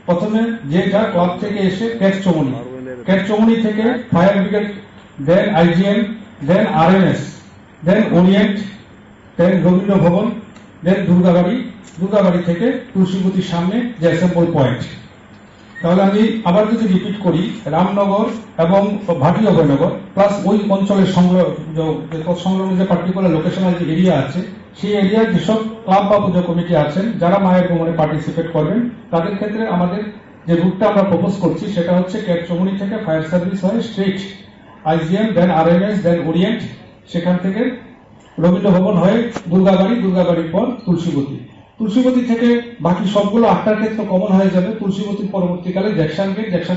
প্রথমে যেটা ক্লাব থেকে এসে ক্যাটচমনি থেকে ফায়ার ব্রিগেড, দেন আইজিএম, দেন আরএমএস, দেন ওরিয়েন্ট, দেন রবীন্দ্র ভবন, দেন দুর্গাবাড়ি থেকে তুলসীবতীর সামনে যে অ্যাসেম্বল পয়েন্ট। তাহলে আমি আবার যদি রিপিট করি, রামনগর এবং ভাটি অভয়নগর প্লাস ওই অঞ্চলের সংলগ্ন যে পার্টিকুলার লোকেশনাল যে এরিয়া আছে, সেই এরিয়ার যেসব ক্লাব বা পূজা কমিটি আছেন যারা মায়ের গমনে পার্টিসিপেট করবেন, তাদের ক্ষেত্রে আমাদের যে রুটটা আমরা প্রপোজ করছি, সেটা হচ্ছে ক্যাটচমনি থেকে ফায়ার সার্ভিস হয়ে স্ট্রেট আইজিএম, দেন আরএমএস, দেন ওরিয়েন্ট, সেখান থেকে রবীন্দ্র ভবন হয়ে দুর্গাবাড়ির পর তুলসীবতী থেকে বাকি সবগুলো 8টার ক্ষেত্রে কমন হয়ে যাবে। তুলসীবতীর পরবর্তীকালে জ্যাকসন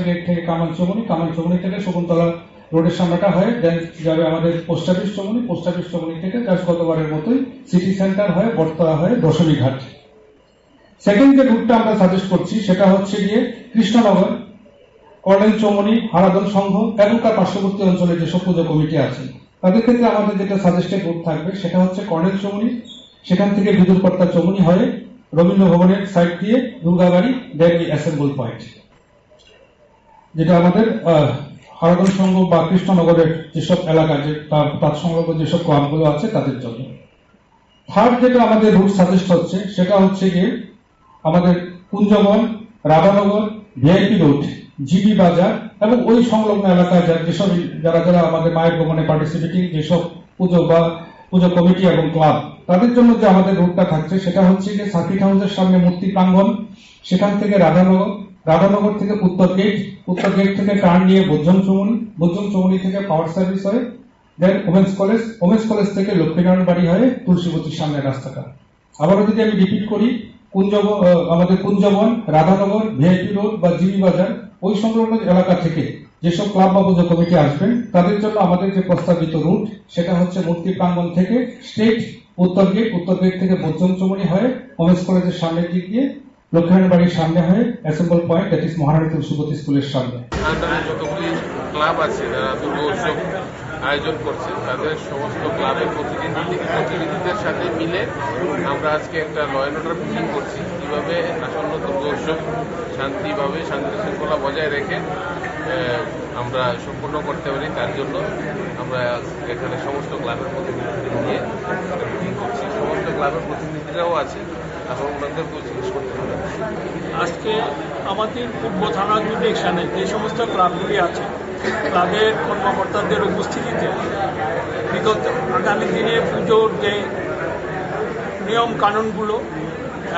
গেট থেকে কামালচমনি থেকে শকুন্তলা রোডের সামনেটা হয়ে দেন যাবে আমাদের পোস্ট অফিস চমনি থেকে জাস্ট গতবারের মতোই সিটি সেন্টার হয়ে বটতলা হয়ে দশমীঘাট। সেকেন্ড যে রুটটা আমরা সাজেস্ট করছি, সেটা হচ্ছে গিয়ে কৃষ্ণনগর, কর্নেল চমনি, হারাদন সংঘ এবং তার পার্শ্ববর্তী অঞ্চলে যেসব পুজো কমিটি আছে, তাদের ক্ষেত্রে আমাদের যেটা সাজেস্টেড রুট থাকবে, সেটা হচ্ছে কর্নেল চমনি, সেখান থেকে বিদুরকর্তা চমনি হয়ে রবীন্দ্র ভবনের সাইড দিয়ে দুর্গাবাড়ি, দেন অ্যাসেম্বল পয়েন্ট, যেটা আমাদের হারাদন সংঘ বা কৃষ্ণনগরের যেসব এলাকা, যে তার সংলগ্ন যেসব ক্লাবগুলো আছে তাদের জন্য। থার্ড যেটা আমাদের রুট সাজেস্ট হচ্ছে, সেটা হচ্ছে গিয়ে আমাদের Kunjaban, Radhanagar, VIP road, GB বাজার এবং ওই সংলগ্ন এলাকায় যেসব যারা আমাদের মায়ের গমনে পার্টিসিপেটিং যেসব পুজো কমিটি এবং ক্লাব, তাদের জন্য যে আমাদের রুটটা থাকছে, সেটা হচ্ছে যে সার্কিট হাউসের সামনে মূর্তি প্রাঙ্গণ, সেখান থেকে রাধানগর থেকে উত্তর গেট থেকে টার্ন নিয়ে বোজ্জম চমনি থেকে পাওয়ার সার্ভিস হয়ে দেন ওমেন্স কলেজ থেকে লক্ষ্মীনারায়ণ বাড়ি হয়ে তুলসীবতীর সামনের রাস্তাটা। আবারও যদি আমি রিপিট করি, আমাদের কুঞ্জবন, রাধানগর, ভিআইপি রোড বা জিবি বাজার, ওই সংলগ্ন এলাকা থেকে যেসব ক্লাব বা পুজো কমিটি আসবেন, তাদের জন্য আমাদের যে প্রস্তাবিত রুট, সেটা হচ্ছে মূর্তি প্রাঙ্গণ থেকে স্ট্রেট উত্তর গেট থেকে বোজ্জম চমনি হয়ে ওমেন্স কলেজের সামনের দিক দিয়ে লক্ষ্মীনারায়ণ বাড়ির সামনে হয়ে অ্যাসেম্বল পয়েন্ট, দ্যাট ইজ মহারানী তুলসীবতী স্কুলের সামনে। যতগুলি ক্লাব আছে যারা দুর্গা উৎসব আয়োজন করছে, তাদের সমস্ত ক্লাবের প্রতিনিধিদের সাথে মিলে আমরা আজকে একটা ল অ্যান্ড অর্ডার মিটিং করছি। কিভাবে আসন্ন দুর্গোৎসব শান্তিভাবে শান্তি শৃঙ্খলা বজায় রেখে আমরা সম্পূর্ণ করতে পারি, তার জন্য আমরা এখানে সমস্ত ক্লাবের প্রতিনিধি নিয়ে মিটিং করছি। সমস্ত ক্লাবের প্রতিনিধিরাও আছে, এখন ওনাদেরকেও জিজ্ঞেস করতে হবে। আজকে আমাদের পূর্ব থানা জুডিকশনে যে সমস্ত ক্লাবগুলি আছে, ক্লাবের কর্মকর্তাদের উপস্থিতিতে বিগত আগামী দিনে পুজোর যে নিয়ম কানুনগুলো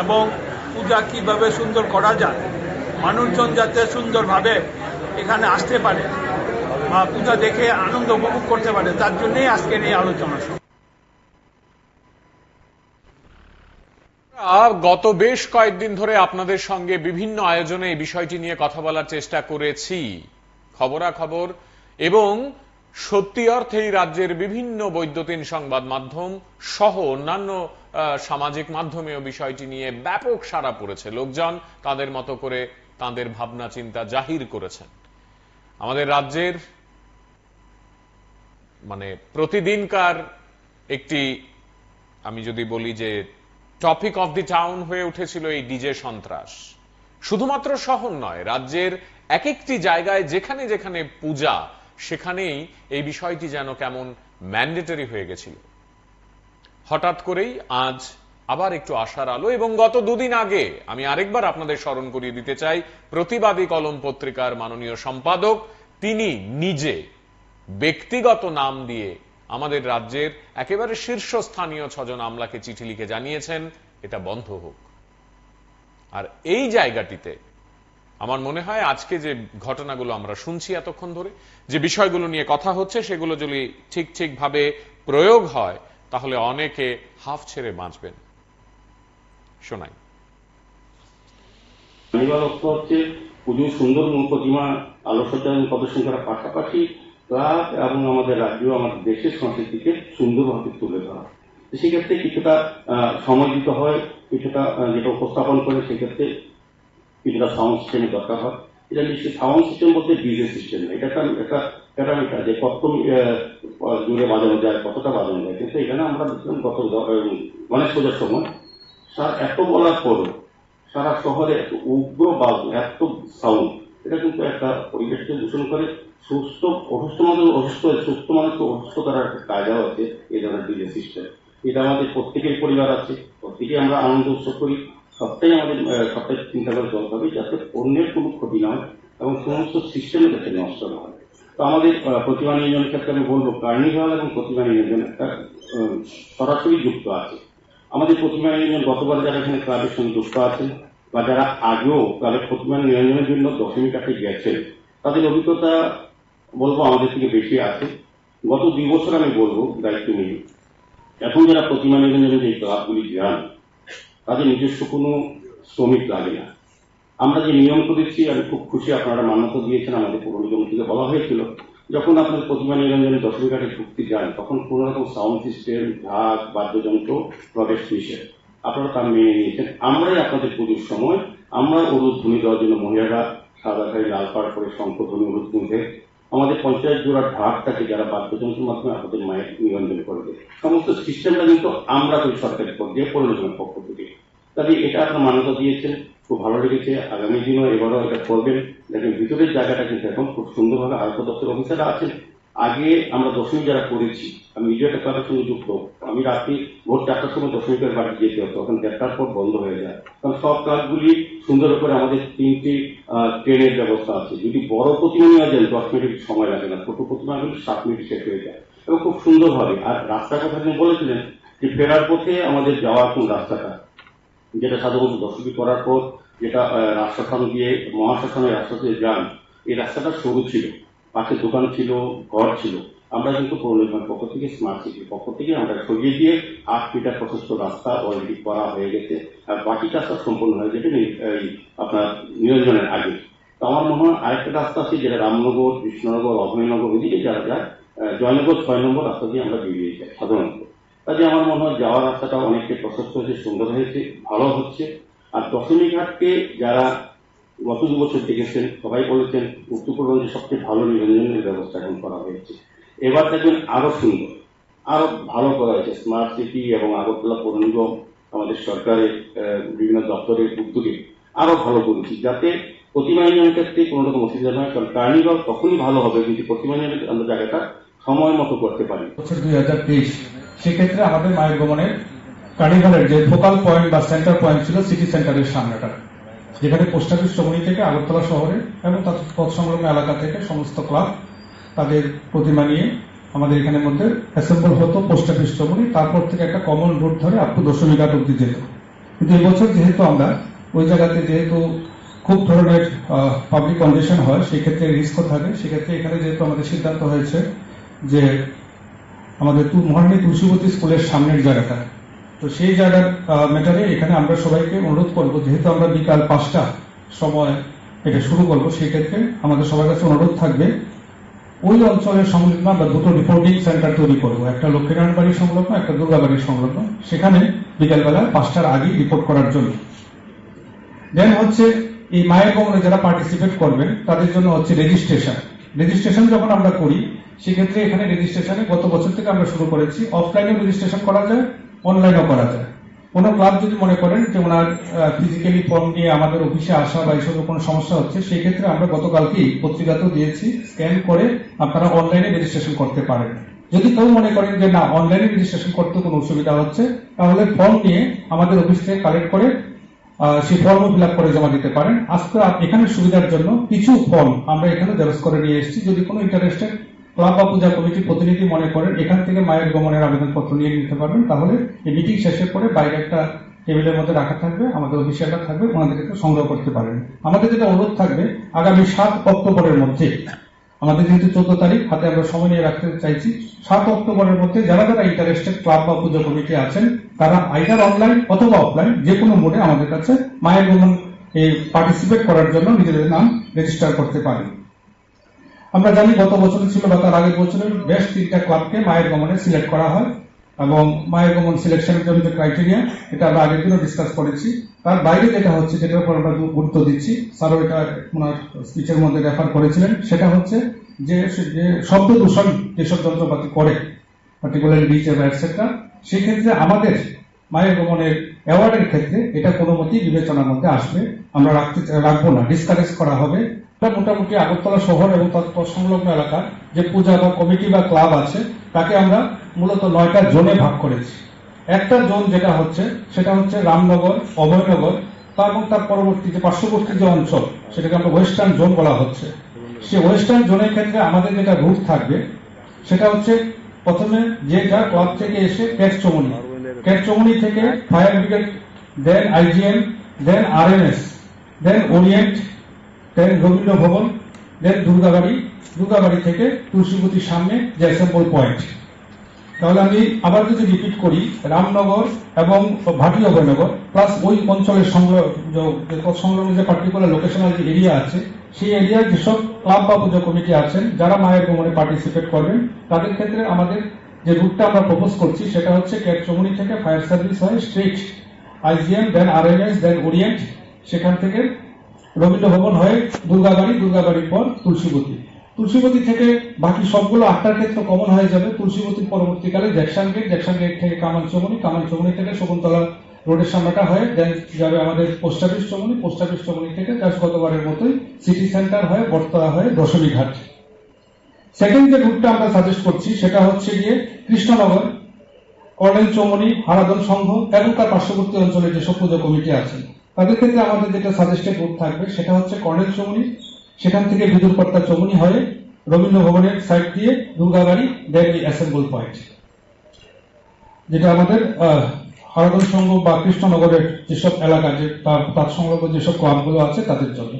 এবং পূজা কিভাবে সুন্দর করা যায়, মানুষজন যাতে সুন্দরভাবে এখানে আসতে পারে বা পূজা দেখে আনন্দ উপভোগ করতে পারে, তার জন্যই আজকের এই আলোচনা। গত বেশ কয়েকদিন ধরে আপনাদের সঙ্গে বিভিন্ন আয়োজনে এই বিষয়টি নিয়ে কথা বলার চেষ্টা করেছি, খবরাখবর এবং সত্যি অর্থেই রাজ্যের বিভিন্ন বৈদ্যুতিন সংবাদ মাধ্যম সহ অন্যান্য সামাজিক মাধ্যমেও বিষয়টি নিয়ে ব্যাপক সাড়া পড়েছে। লোকজন তাদের মতো করে তাদের ভাবনা চিন্তা জাহির করেছেন। আমাদের রাজ্যের প্রতিদিনকার একটি, আমি যদি বলি যে টপিক অফ দি টাউন হয়ে উঠেছিল এই ডিজে সন্ত্রাস। শুধুমাত্র শহর নয়, রাজ্যের এক একটি জায়গায় যেখানে যেখানে পূজা, সেখানেই এই বিষয়টি যেন কেমন ম্যান্ডেটরি হয়ে গেছিল। হঠাৎ করেই আজ আবার একটু আশার আলো। এবং গত দুদিন আগে আমি আরেকবার আপনাদের স্মরণ করিয়ে দিতে চাই, প্রতিবাদী কলম পত্রিকার মাননীয় সম্পাদক তিনি নিজে ব্যক্তিগত নাম দিয়ে আমাদের রাজ্যের একেবারে শীর্ষস্থানীয় 6 জন আমলাকে চিঠি লিখে জানিয়েছেন এটা বন্ধ হোক। আর এই জায়গাটিতে আমার মনে হয় আজকে যে ঘটনাগুলো আমরা শুনছি এতক্ষণ ধরে, যে বিষয়গুলো নিয়ে কথা হচ্ছে, সেগুলো যদি ঠিকভাবে প্রয়োগ হয় তাহলে অনেকে হাফ ছেড়ে বাঁচবেন। শোনাই। হচ্ছে পুজোর সুন্দর প্রতিমা আলোকসজ্জা এবং প্রদর্শন করার পাশাপাশি ক্লাব এবং আমাদের রাজ্য, আমাদের দেশের সংস্কৃতিকে সুন্দরভাবে তুলে ধরা। সেক্ষেত্রে কিছুটা সময় দিতে হয়, কিছুটা যেটা উপস্থাপন করে সেক্ষেত্রে কিছুটা সাউন্ড সিস্টেমের দরকার হয়। এটা নিশ্চয়ই সাউন্ড সিস্টেম বলতে ডিজে সিস্টেম না, এটা একটা প্যারামিটার যে কত জোরে বাজানো যায়, কতটা বাজানো যায়। কিন্তু এখানে আমরা দেখলাম গত গণেশ পূজার সময় এত বলার পর সারা শহরে এত উগ্র বাজনা, এত সাউন্ড, এটা কিন্তু একটা পরিবেশকে দূষণ করে। সুস্থ মানুষকে অসুস্থ করার একটা কায়দা আছে এই ধরনের ডিজে সিস্টেম। এটা আমাদের প্রত্যেকের পরিবার আছে, প্রত্যেকে আমরা আনন্দ উৎসব করি, সবটাই চিন্তা করে চলতে হবে যাতে অন্যের কোনো ক্ষতি না হয় এবং সমস্ত সিস্টেমে যাতে নষ্ট না হয়। তো আমাদের প্রতিমা নিয়োজনের ক্ষেত্রে আমি বলবো কার্নিভাল এবং প্রতিমা নিয়োজন একটা সরাসরি যুক্ত আছে। আমাদের প্রতিমা নিয়োজন গতবার যারা এখানে ক্লাবের সঙ্গে যুক্ত আছেন বা যারা আগেও ক্লাবের প্রতিমা নিয়োজনের জন্য দশমী কাঠে গেছেন, তাদের অভিজ্ঞতা বলবো আমাদের থেকে বেশি আছে। গত 2 বছর আমি বলবো দায়িত্ব নিয়ে, এখন যারা প্রতিমা নিয়োজনের যে ক্লাবগুলি যান তাদের নিজস্ব কোনো শ্রমিক লাগে না। আমরা যে নিয়ম করেছি আমি খুব খুশি, আপনারা মান্যতা দিয়েছেন। আমাদের পৌর নিগম থেকে বলা হয়েছিল যখন আপনার প্রতিমা নিরঞ্জনে দশমী ঘাটে ঢুকতে যান তখন কোন রকম সাউন্ড সিস্টেম, ঢাক, বাদ্যযন্ত্র প্রবেশ নিষেধ, আপনারা তা মেনে নিয়েছেন। আমরাই আপনাদের পুজোর সময় আমরা উলুধ্বনি দেওয়ার জন্য মহিলারা সাদা শাড়ি লাল পাড় করে শঙ্খধ্বনি উলুধ্বনি আমাদের পঞ্চায়েত জোড়া ঢাকটাকে যারা বাদ্যযন্ত্রের মাধ্যমে আপনাদের মায়ের নিরঞ্জন করবে, সমস্ত সিস্টেমটা কিন্তু আমরা ওই সরকারি পর্যায়ে পৌর নিগমের পক্ষ থেকে। তবে এটা আপনার মান্যতা দিয়েছেন, খুব ভালো লেগেছে। আগামী দিনও এবারও এটা করবেন। দেখেন ভিতরের জায়গাটা কিন্তু এখন খুব সুন্দরভাবে আয়ুষ দপ্তর অফিসাররা আছেন। আগে আমরা দশমী যারা করেছি, আমি নিজে একটা ক্লাবের সঙ্গে যুক্ত, আমি রাত্রি ভোর 4টার সময় দশমীকের বাড়ি যেতে হতো, তখন 1:30টার পর বন্ধ হয়ে যায়। কারণ সব ক্লাবগুলি সুন্দর করে আমাদের 3টি ট্রেনের ব্যবস্থা আছে। যদি বড় প্রতিমা নেওয়া যায় 10 মিনিট সময় লাগে না, ছোট প্রতিমাগুলি 7 মিনিট শেষ হয়ে যায় এবং খুব সুন্দরভাবে। আর রাস্তার কথা তিনি বলেছিলেন যে ফেরার পথে আমাদের যাওয়ার কোন রাস্তাটা, যেটা সাধারণত দশমী করার পর যেটা রাস্তাখান দিয়ে মহাশ্মশানের রাস্তা দিয়ে যান, এই রাস্তাটা সরু ছিল, পাশে দোকান ছিল, ঘর ছিল। আমরা কিন্তু পৌর নিগমের পক্ষ থেকে, স্মার্ট সিটির পক্ষ থেকে আমরা সরিয়ে দিয়ে 8 মিটার প্রশস্ত রাস্তা অলরেডি করা হয়ে গেছে। আর বাকি কাজটা সম্পূর্ণ হয়ে যাবে আপনার নিরঞ্জনের আগে। তো আমার মনে হয় আরেকটা রাস্তা আছে যেটা রামনগর, কৃষ্ণনগর, অভয়নগর ওইদিকে যারা যায়, জয়নগর 6 নম্বর রাস্তা দিয়ে আমরা বেরিয়ে যাই সাধারণত। কাজে আমার মনে হয় যাওয়ার রাস্তাটা অনেকটা প্রশস্ত হয়েছে, সুন্দর হয়েছে, ভালো হচ্ছে। আর দশমী ঘাটকে যারা গত 2 বছর দেখেছেন সবাই বলেছেন উত্তরপূর্বাঞ্চলের সবচেয়ে ভালো নিরঞ্জনের ব্যবস্থা এখন করা হয়েছে। এবার দেখবেন আরো সুন্দর, আরো ভালো করা হয়েছে। স্মার্ট সিটি এবং আগরতলা পৌর নিগম আমাদের সরকারের বিভিন্ন দপ্তরের উদ্যোগে আরো ভালো করেছি, যাতে প্রতিমা ইউনিয়নের ক্ষেত্রে কোনো রকম অসুবিধা নয়। কারণ কার্নিভাল তখনই ভালো হবে যদি প্রতিমা ইউনিয়নের আমরা জায়গাটা সময় মতো করতে পারি। বছর 2023 সেক্ষেত্রে আমাদের মায়ের গমনের কার্নিভালের যে ফোকাল পয়েন্ট বা সেন্টার পয়েন্ট ছিল সিটি সেন্টারের সামনেটা, যেখানে পোস্ট অফিস চমুনি থেকে আগরতলা শহরে এবং তার তৎসংলগ্ন এলাকা থেকে সমস্ত ক্লাব তাদের প্রতিমা নিয়ে আমাদের এখানে মধ্যে অ্যাসেম্বল হতো পোস্ট অফিস চমুনি, তারপর থেকে একটা কমন রুট ধরে আপ টু দশমী ঘাট অব্দি যেত। কিন্তু এবছর যেহেতু আমরা ওই জায়গাতে যেহেতু খুব ধরনের পাবলিক কন্ডিশন হয়, সেক্ষেত্রে রিস্ক থাকে, সেক্ষেত্রে এখানে যেহেতু আমাদের সিদ্ধান্ত হয়েছে যে আমাদের মহারানী তুলসীবতী স্কুলের সামনের জায়গাটা, তো সেই জায়গার ম্যাটারে এখানে আমরা সবাইকে অনুরোধ করবো, যেহেতু আমরা বিকাল 5টা সময় এটা শুরু করবো, সেই ক্ষেত্রে আমাদের সবার কাছে অনুরোধ থাকবে ওই অঞ্চলের সংলগ্ন আমরা দুটো রিপোর্টিং সেন্টার তৈরি করবো, একটা লক্ষ্মীনারায়ণ বাড়ির সংলগ্ন, একটা দুর্গা বাড়ির সংলগ্ন, সেখানে বিকালবেলা 5টার আগে রিপোর্ট করার জন্য। দেন হচ্ছে এই মায়ের গমনে যারা পার্টিসিপেট করবেন তাদের জন্য হচ্ছে রেজিস্ট্রেশন যখন আমরা করি সেক্ষেত্রে এখানে রেজিস্ট্রেশনে গত বছর থেকে আমরা শুরু করেছি, অফলাইনেও রেজিস্ট্রেশন করা যায়, অনলাইনেও করা যায়। কোনো ক্লাব যদি মনে করেন যে ওনার ফিজিক্যালি ফর্ম নিয়ে আমাদের অফিসে আসা বা এইসব কোনো সমস্যা হচ্ছে, সেই ক্ষেত্রে আমরা গতকালকেই পত্রিকাতেও দিয়েছি, স্ক্যান করে আপনারা অনলাইনে রেজিস্ট্রেশন করতে পারেন। যদি কেউ মনে করেন যে না অনলাইনে রেজিস্ট্রেশন করতে কোনো অসুবিধা হচ্ছে, তাহলে ফর্ম নিয়ে আমাদের অফিস থেকে কালেক্ট করে সেই ফর্ম ফিল আপ করে জমা দিতে পারেন। আজকে এখানে সুবিধার জন্য কিছু ফর্ম আমরা এখানে জেরক্স করে নিয়ে এসেছি, যদি কোনো ইন্টারেস্টেড ক্লাব বা পূজা কমিটির প্রতিনিধি মনে করেন এখান থেকে মায়ের গমনের আবেদনপত্র নিয়ে নিতে পারবেন, তাহলে এই মিটিং শেষের পরে বাইরে একটা টেবিলের মধ্যে রাখা থাকবে, আমাদের অফিসিয়ালরা থাকবে, ওনাদেরকে সংগ্রহ করতে পারেন। আমাদের যেটা অনুরোধ থাকবে, আগামী 7 অক্টোবরের মধ্যে, আমাদের যেহেতু 14 তারিখ হাতে আমরা সময় নিয়ে রাখতে চাইছি, 7 অক্টোবরের মধ্যে যারা যারা ইন্টারেস্টেড ক্লাব বা পূজা কমিটি আছেন তারা আইদার অনলাইন অথবা অফলাইন যে কোনো মোডে আমাদের কাছে মায়ের গমন পার্টিসিপেট করার জন্য নিজেদের নাম রেজিস্টার করতে পারেন। আমরা জানি গত বছর ছিল বা তার আগের বছরের বেশ 3টা ক্লাবকে মায়ের গমনে সিলেক্ট করা হয়, এবং মায়ের গমন সিলেকশনের জন্য যে ক্রাইটেরিয়া এটা আমরা আগের দিনও ডিসকাস করেছি। তার বাইরে যেটা হচ্ছে, যেটার উপর আমরা গুরুত্ব দিচ্ছি, স্যারও এটা ওনার স্পিচের মধ্যে রেফার করেছিলেন, সেটা হচ্ছে যে শব্দ দূষণ যেসব যন্ত্রপাতি করে, পার্টিকুলারলি ডিজে বা এটসেট্রা, সেক্ষেত্রে আমাদের মায়ের গমনের অ্যাওয়ার্ডের ক্ষেত্রে এটা কোনো মতেই বিবেচনার মধ্যে আসবে, আমরা রাখবো না, ডিসকারেজ করা হবে। মোটামুটি আগরতলা শহর এবং তার সংলগ্ন এলাকার যে পূজা বা কমিটি বা ক্লাব আছে তাকে আমরা মূলত 9টা জোনে ভাগ করেছি। একটা জোন যেটা হচ্ছে সেটা হচ্ছে রামনগর, অভয়নগর এবং তার পরবর্তী যে পার্শ্ববর্তী যে অঞ্চল সেটাকে আমরা ওয়েস্টার্ন জোন বলা হচ্ছে। সেই ওয়েস্টার্ন জোনের ক্ষেত্রে আমাদের যেটা রুট থাকবে সেটা হচ্ছে প্রথমে যে যা ক্লাব থেকে এসে ক্যাটচমনি থেকে ফায়ার ব্রিগেড, দেন আইজিএম, দেন আরএমএস, দেন ওরিয়েন্ট, দেন রবীন্দ্র ভবন, দেন দুর্গাবাড়ি থেকে তুলসীবতীর সামনে যে অ্যাসেম্বল পয়েন্ট। তাহলে আমি আবার যদি রিপিট করি, রামনগর এবং ভাটি অভয়নগর প্লাস ওই অঞ্চলের সংলগ্ন যে পার্টিকুলার লোকেশনাল যে এরিয়া আছে, সেই এরিয়ার যেসব ক্লাব বা পূজা কমিটি আছেন যারা মায়ের গমনে পার্টিসিপেট করবেন, তাদের ক্ষেত্রে আমাদের যে রুটটা আমরা প্রপোজ করছি সেটা হচ্ছে ক্যাটচমনি থেকে ফায়ার সার্ভিস হয় স্ট্রেট আইজিএম, দেন আরএমএস, দেন ওরিয়েন্ট, সেখান থেকে রবীন্দ্র ভবন হয়ে দুর্গাবাড়ির পর তুলসীবতী থেকে বাকি সবগুলো 8টার ক্ষেত্রে কমন হয়ে যাবে। তুলসীবতীর পরবর্তীকালে জ্যাকসন গেট থেকে কামানচমনি থেকে শকুন্তলা রোডের সামনেটা হয়ে দেন যাবে আমাদের পোস্ট অফিস চমনি থেকে গতবারের মতোই সিটি সেন্টার হয়ে বটতলা হয়ে দশমী ঘাট। সেকেন্ড যে রুটটা আমরা সাজেস্ট করছি সেটা হচ্ছে গিয়ে কৃষ্ণনগর, কর্নেল চৌমনি, হারাদন সংঘ এবং তার পার্শ্ববর্তী অঞ্চলে যেসব পূজা কমিটি আছেন তাদের ক্ষেত্রে আমাদের যেটা সাজেস্টেড রুট থাকবে সেটা হচ্ছে কর্নেল চৌমনি, সেখান থেকে বিদুরকর্তা চৌমনি হয়ে রবীন্দ্র ভবনের সাইড দিয়ে দুর্গাবাড়ি, দেন অ্যাসেম্বল পয়েন্ট, যেটা আমাদের হারাদন সংঘ বা কৃষ্ণনগরের যেসব এলাকা যে তার সংলগ্ন যেসব ক্লাবগুলো আছে তাদের জন্য।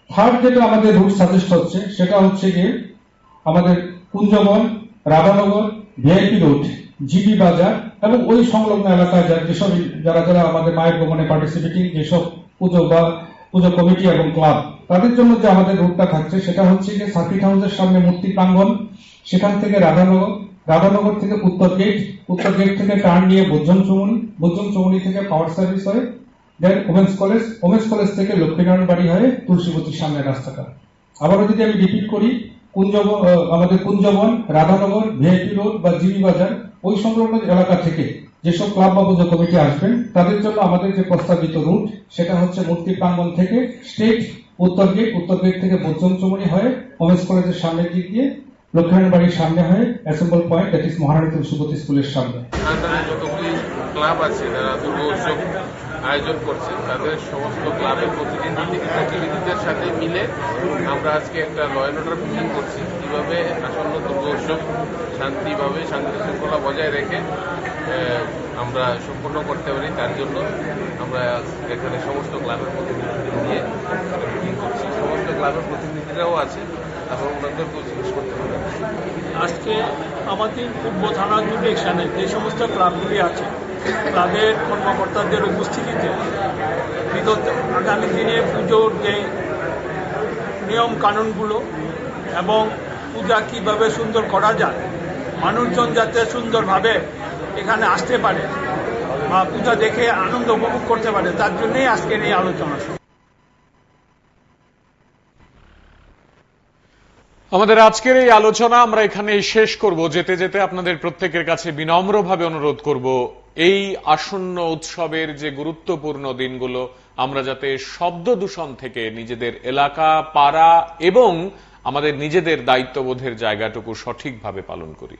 থার্ড যেটা আমাদের রুট সাজেস্ট হচ্ছে সেটা হচ্ছে গিয়ে আমাদের Kunjaban, Radhanagar, VIP road, GB বাজার এবং ওই সংলগ্ন এলাকায় যারা আমাদের মায়ের গমনে পার্টিসিপেটিং যেসব পুজো কমিটি এবং ক্লাব, তাদের জন্য যে আমাদের রুটটা থাকছে সেটা হচ্ছে যে সার্কিট হাউসের সামনে মূর্তি প্রাঙ্গণ, সেখান থেকে রাধানগর থেকে উত্তর গেট থেকে টার্ন নিয়ে বোজ্জন চৌমনি থেকে পাওয়ার সার্ভিস হয়ে দেন ওমেন্স কলেজ থেকে লক্ষ্মীনারায়ণ বাড়ি হয়ে তুলসীবতীর সামনে রাস্তাটা। আবারও যদি আমি রিপিট করি, কুঞ্জবন, রাধানগর, ভিআইপি রোড বা জিবি বাজার ওই সংলগ্ন এলাকা থেকে যেসব ক্লাব বা পুজো কমিটি আসবেন তাদের জন্য আমাদের যে প্রস্তাবিত রুট সেটা হচ্ছে মূর্তি প্রাঙ্গণ থেকে স্ট্রেট উত্তর গেট থেকে বৈজন্তমণি হয়ে ওমেন্স কলেজের সামনের দিক দিয়ে লক্ষ্মীনারায়ণ বাড়ির সামনে হয়ে অ্যাসেম্বল পয়েন্ট দ্যাট ইজ মহারানী তুলসীবতী স্কুলের সামনে। আন্ডারে যতগুলি ক্লাব আছে যারা দুর্গা উৎসব আয়োজন করছে তাদের সমস্ত ক্লাবের প্রতিনিধিদের সাথে মিলে আমরা আজকে একটা ল অ্যান্ড অর্ডার মিটিং করছি কিভাবে আসন্ন দুর্গা উৎসব শান্তি শৃঙ্খলা বজায় রেখে আমরা সম্পন্ন করতে পারি তার জন্য আমরা এখানে সমস্ত ক্লাবের প্রতিনিধিদের নিয়ে মিটিং করছি। সমস্ত ক্লাবের প্রতিনিধিরাও আছে এবং ওনাদেরকেও জিজ্ঞেস করতে পারি। আজকে আমাদের পূর্ব থানা জুডিকশনে যে সমস্ত ক্লাবগুলি আছে ক্লাবের কর্মকর্তাদের উপস্থিতিতে বিগত আগামী দিনে পুজোর যে নিয়ম কানুনগুলো এবং পূজা কিভাবে সুন্দর করা যায়, মানুষজন যাতে সুন্দরভাবে এখানে আসতে পারে বা পূজা দেখে আনন্দ উপভোগ করতে পারে তার জন্যই আজকের এই আলোচনা। আমাদের আজকের এই আলোচনা আমরা এখানে শেষ করব। যেতে যেতে আপনাদের প্রত্যেকের কাছে বিনম্রভাবে অনুরোধ করব, এই আসন্ন উৎসবের যে গুরুত্বপূর্ণ দিনগুলো আমরা যাতে শব্দ দূষণ থেকে নিজেদের এলাকা, পাড়া এবং আমাদের নিজেদের দায়িত্ববোধের জায়গাটুকু সঠিকভাবে পালন করি।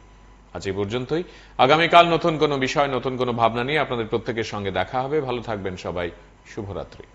আজ এই পর্যন্তই। আগামীকাল নতুন কোনো বিষয়, নতুন কোনো ভাবনা নিয়ে আপনাদের প্রত্যেকের সঙ্গে দেখা হবে। ভালো থাকবেন সবাই। শুভরাত্রি।